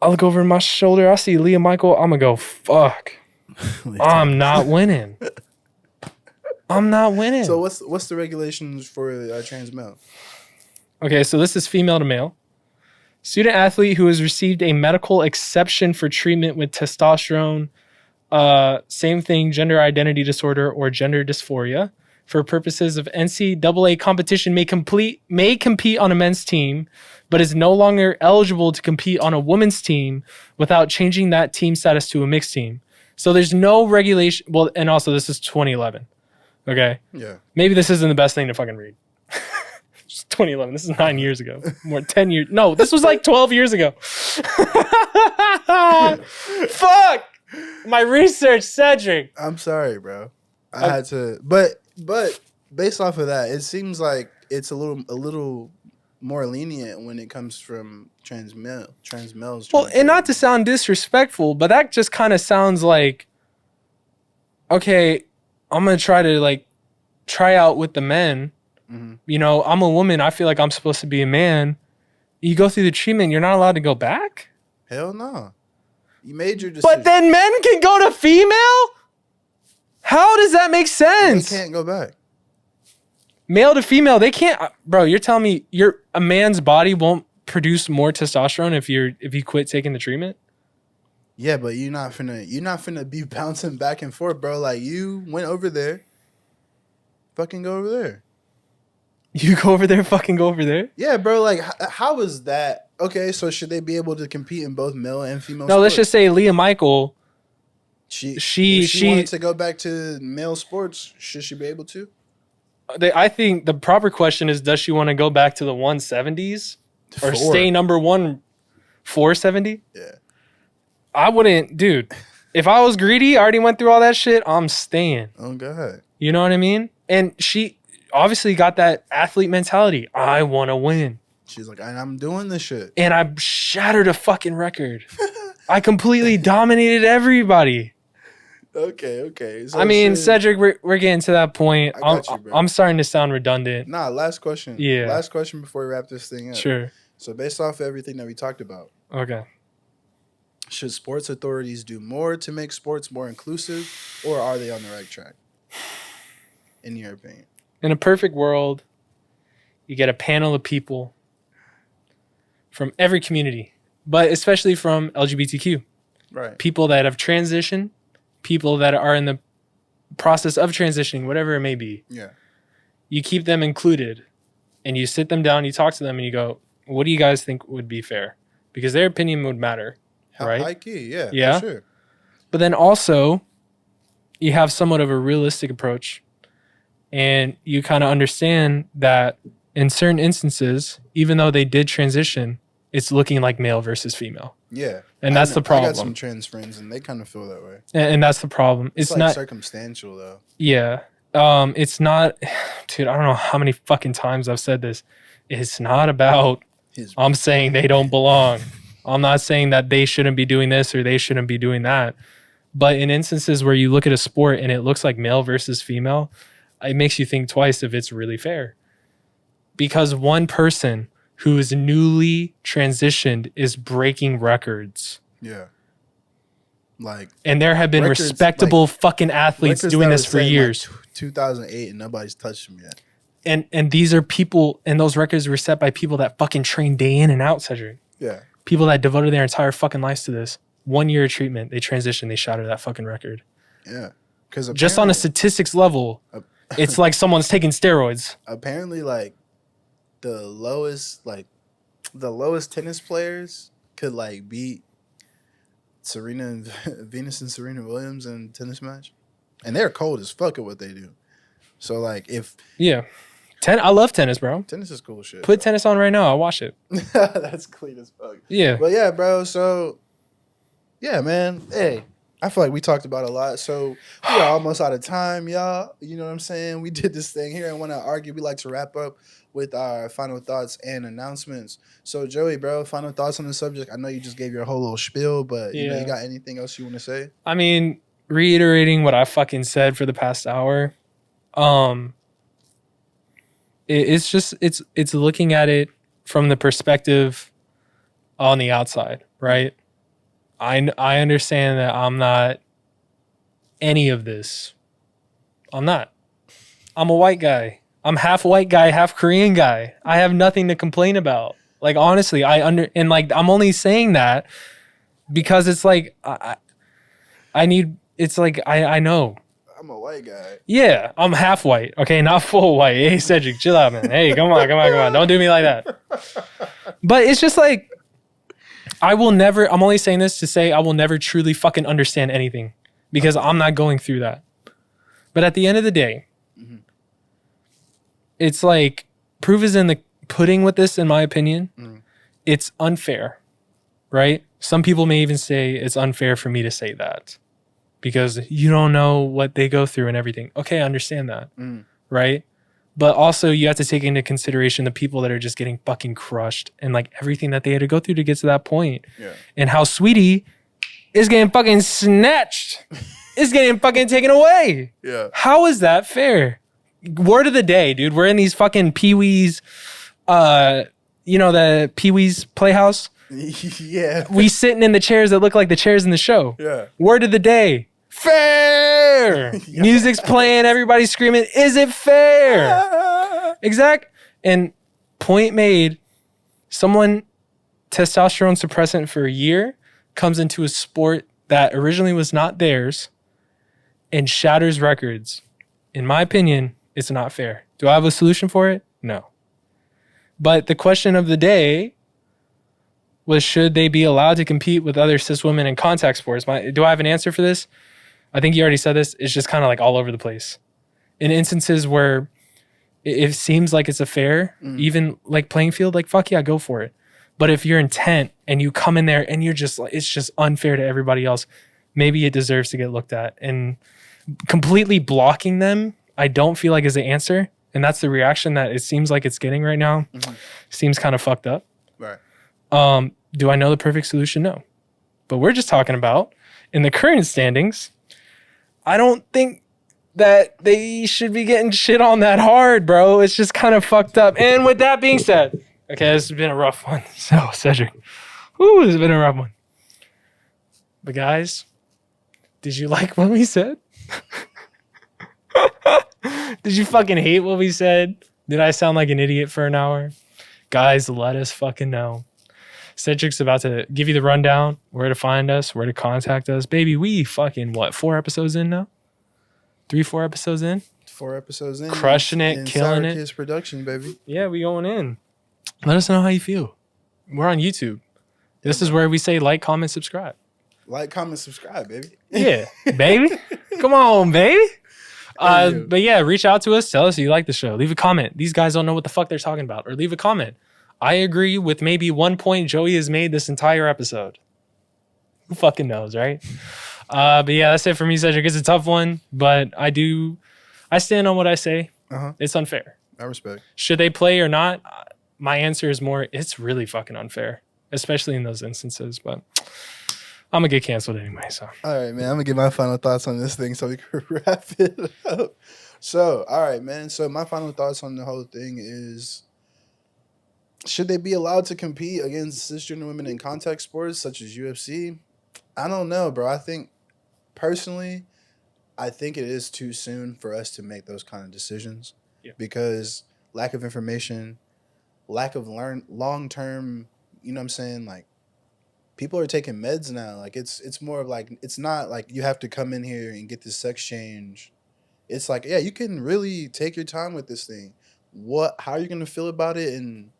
B: I look over my shoulder. I see Leah Michael. I'm going to go, fuck. I'm not winning. I'm not winning.
A: So what's the regulations for trans male?
B: Okay, so this is female to male. Student athlete who has received a medical exception for treatment with testosterone, same thing, gender identity disorder or gender dysphoria, for purposes of NCAA competition may compete on a men's team, but is no longer eligible to compete on a women's team without changing that team status to a mixed team. So there's no regulation. Well, and also this is 2011. Okay.
A: Yeah.
B: Maybe this isn't the best thing to fucking read. It's 2011. This is 9 years ago. More 10 years. No, this was like 12 years ago. Fuck. My research, Cedric.
A: I'm sorry, bro. I had to, but based off of that, it seems like it's a little more lenient when it comes from trans males.
B: Well, and not to sound disrespectful, but that just kind of sounds like, okay, I'm gonna try to like try out with the men. Mm-hmm. You know, I'm a woman. I feel like I'm supposed to be a man. You go through the treatment, you're not allowed to go back?
A: Hell no. You made your decision.
B: But then men can go to female? How does that make sense?
A: They can't go back.
B: Male to female, they can't. Bro, you're telling me a man's body won't produce more testosterone if you quit taking the treatment?
A: Yeah, but you're not finna be bouncing back and forth, bro. Like, you went over there. Fucking go over there.
B: You go over there, fucking go over there?
A: Yeah, bro. Like, how is that? Okay, so should they be able to compete in both male and female
B: No,
A: sports?
B: let's just say Leah Michael.
A: She
B: she
A: wanted to go back to male sports. Should she be able to?
B: I think the proper question is, does she want to go back to the 170s or stay number 1 470?
A: Yeah.
B: I wouldn't, dude. If I was greedy, I already went through all that shit, I'm staying.
A: Oh, God.
B: You know what I mean? And she obviously got that athlete mentality. I want to win.
A: She's like, I'm doing this shit.
B: And I shattered a fucking record. I completely dominated everybody.
A: Okay. So
B: I mean, Cedric, we're getting to that point. I'm starting to sound redundant.
A: Nah, last question.
B: Yeah.
A: Last question before we wrap this thing up.
B: Sure.
A: So based off everything that we talked about.
B: Okay.
A: Should sports authorities do more to make sports more inclusive, or are they on the right track? In your opinion.
B: In a perfect world, you get a panel of people from every community, but especially from LGBTQ.
A: Right.
B: People that have transitioned, people that are in the process of transitioning, whatever it may be.
A: Yeah.
B: You keep them included and you sit them down, you talk to them and you go, what do you guys think would be fair? Because their opinion would matter, right?
A: High key, yeah.
B: Yeah.
A: For sure.
B: But then also you have somewhat of a realistic approach and you kind of understand that in certain instances, even though they did transition, it's looking like male versus female.
A: Yeah.
B: And that's the problem.
A: I got some trans friends and they kind of feel that way.
B: And that's the problem. It's
A: like
B: not
A: circumstantial though.
B: Yeah. It's not, dude, I don't know how many fucking times I've said this. It's not about, I'm saying they don't belong. I'm not saying that they shouldn't be doing this or they shouldn't be doing that. But in instances where you look at a sport and it looks like male versus female, it makes you think twice if it's really fair. Because one person who is newly transitioned is breaking records.
A: Yeah. Like,
B: and there have been respectable fucking athletes doing this for years.
A: Like 2008 and nobody's touched them yet.
B: And these are people, and those records were set by people that fucking train day in and out, Cedric.
A: Yeah.
B: People that devoted their entire fucking lives to this. 1 year of treatment, they transitioned, they shattered that fucking record.
A: Yeah. Because
B: just on a statistics level, it's like someone's taking steroids.
A: Apparently, like the lowest tennis players could like beat Venus and Serena Williams in a tennis match, and they're cold as fuck at what they do. So like
B: I love tennis, bro.
A: Tennis is cool shit.
B: Put tennis on right now. I'll watch it.
A: That's clean as fuck.
B: Yeah.
A: But yeah, bro. So yeah, man. Hey, I feel like we talked about a lot. So we are almost out of time, y'all. You know what I'm saying? We did this thing here. I want to argue. We like to wrap up with our final thoughts and announcements. So Joey, bro, final thoughts on the subject. I know you just gave your whole little spiel, but you know, you got anything else you want to say?
B: I mean, reiterating what I fucking said for the past hour. It's looking at it from the perspective on the outside, right? I understand that I'm not any of this. I'm not. I'm a white guy. I'm half white guy, half Korean guy. I have nothing to complain about. Like, honestly, I'm only saying that because it's like I know.
A: I'm a white guy.
B: Yeah, I'm half white. Okay, not full white. Hey, Cedric, chill out, man. Hey, come on. Don't do me like that. But it's just like, I'm only saying this to say I will never truly fucking understand anything because I'm not going through that. But at the end of the day, it's like, proof is in the pudding with this, in my opinion. It's unfair, right? Some people may even say it's unfair for me to say that because you don't know what they go through and everything. Okay, I understand that, right? But also you have to take into consideration the people that are just getting fucking crushed and like everything that they had to go through to get to that point. Yeah. And how Sweetie is getting fucking snatched. Is getting fucking taken away.
A: Yeah.
B: How is that fair? Word of the day, dude. We're in these fucking Pee-wee's, the Pee-wee's Playhouse.
A: Yeah.
B: We sitting in the chairs that look like the chairs in the show.
A: Yeah.
B: Word of the day. Fair. Music's playing. Everybody's screaming. Is it fair? Exact. And point made. Someone testosterone suppressant for a year comes into a sport that originally was not theirs and shatters records. In my opinion, it's not fair. Do I have a solution for it? No. But the question of the day was, should they be allowed to compete with other cis women in contact sports? Do I have an answer for this? I think you already said this. It's just kind of like all over the place. In instances where it seems like it's a fair, even like playing field, like fuck yeah, go for it. But if you're intent and you come in there and you're just like, it's just unfair to everybody else, maybe it deserves to get looked at. And completely blocking them, I don't feel like is the answer. And that's the reaction that it seems like it's getting right now. Seems kind of fucked up.
A: Right.
B: Do I know the perfect solution? No. But we're just talking about, in the current standings, I don't think that they should be getting shit on that hard, bro. It's just kind of fucked up. And with that being said, okay, this has been a rough one. So, Cedric, this has been a rough one. But guys, did you like what we said? Did you fucking hate what we said? Did I sound like an idiot for an hour? Guys, let us fucking know. Cedric's about to give you the rundown, where to find us, where to contact us. Baby, we fucking, 4 episodes in now? 3-4 episodes in?
A: 4 episodes in.
B: Crushing it, killing it.
A: His production, baby.
B: Yeah, we going in. Let us know how you feel. We're on YouTube. This is where we say like, comment, subscribe.
A: Like, comment, subscribe, baby.
B: Yeah, baby. Come on, baby. But yeah, reach out to us. Tell us you like the show. Leave a comment. These guys don't know what the fuck they're talking about. Or leave a comment. I agree with maybe one point Joey has made this entire episode. Who fucking knows, right? But yeah, that's it for me, Cedric. It's a tough one, but I stand on what I say. It's unfair.
A: I respect.
B: Should they play or not? My answer is more, it's really fucking unfair, especially in those instances, but I'm gonna get canceled anyway, so.
A: All right, man. I'm gonna get my final thoughts on this thing so we can wrap it up. So, all right, man. So my final thoughts on the whole thing is, should they be allowed to compete against cisgender women in contact sports such as UFC? I don't know, bro. I think, personally, it is too soon for us to make those kind of decisions. Yeah. Because lack of information, lack of long-term, you know what I'm saying? Like, people are taking meds now. Like, it's more of like, it's not like you have to come in here and get this sex change. It's like, yeah, you can really take your time with this thing. How are you going to feel about it in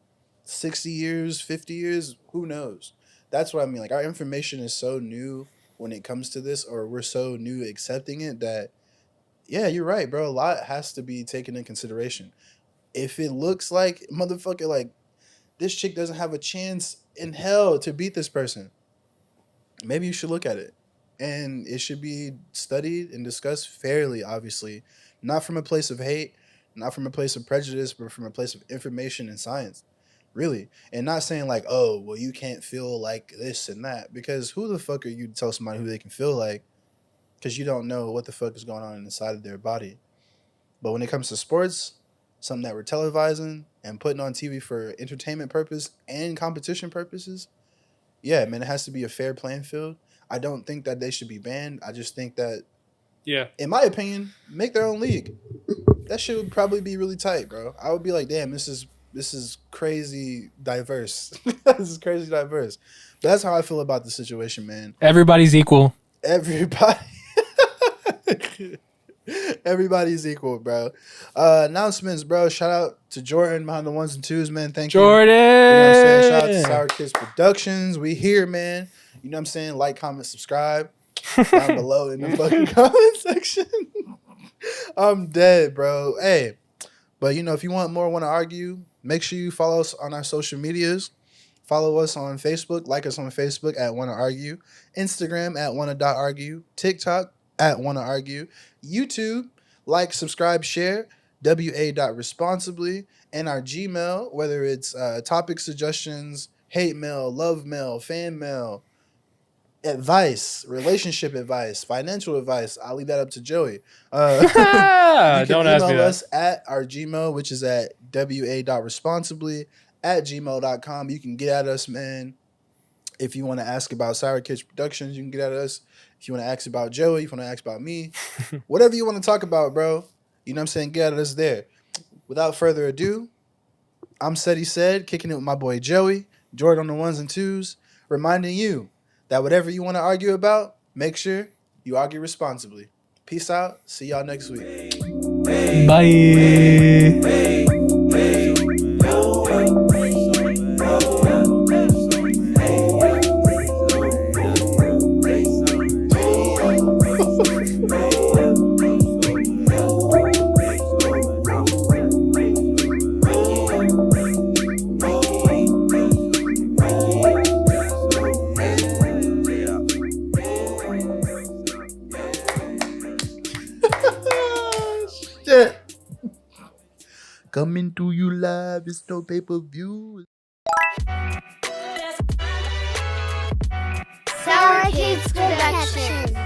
A: 60 years, 50 years? Who knows? That's what I mean. Like, our information is so new when it comes to this, or we're so new accepting it that, yeah, you're right, bro. A lot has to be taken in consideration. If it looks like, motherfucker, like, this chick doesn't have a chance in hell to beat this person, maybe you should look at it. And it should be studied and discussed fairly, obviously. Not from a place of hate, not from a place of prejudice, but from a place of information and science. Really. And not saying like, oh, well, you can't feel like this and that. Because who the fuck are you to tell somebody who they can feel like? Because you don't know what the fuck is going on inside of their body. But when it comes to sports, something that we're televising and putting on TV for entertainment purpose and competition purposes, yeah, man, it has to be a fair playing field. I don't think that they should be banned. I just think that,
B: yeah,
A: in my opinion, make their own league. That shit would probably be really tight, bro. I would be like, damn, this is crazy diverse. This is crazy diverse. But that's how I feel about the situation, man.
B: Everybody's equal.
A: Everybody's equal, bro. Announcements, bro. Shout out to Jordan behind the ones and twos, man. Thank
B: Jordan.
A: you. You know what I'm saying? Shout out to Sour Kids Productions. We here, man. You know what I'm saying? Like, comment, subscribe down below in the fucking comment section. I'm dead, bro. Hey, but you know, if you want more, want to argue, make sure you follow us on our social medias. Follow us on Facebook. Like us on Facebook at Wanna Argue. Instagram at Wanna.argue. TikTok at Wanna Argue. YouTube, like, subscribe, share. WA.responsibly. And our Gmail, whether it's topic suggestions, hate mail, love mail, fan mail, advice, relationship advice, financial advice. I'll leave that up to Joey. You can
B: Don't ask me
A: email
B: that.
A: us at our Gmail, which is at wa.responsibly@gmail.com. You can get at us, man. If you want to ask about Sour Kids Productions, you can get at us. If you want to ask about Joey, if you want to ask about me, whatever you want to talk about, bro, you know what I'm saying? Get at us there. Without further ado, I'm Ced, kicking it with my boy Joey, Jordan on the ones and twos, reminding you that whatever you want to argue about, make sure you argue responsibly. Peace out. See y'all next week.
B: Bye.
A: Shit. Coming to you live. It's no pay-per-view.
H: Sour Kids Production.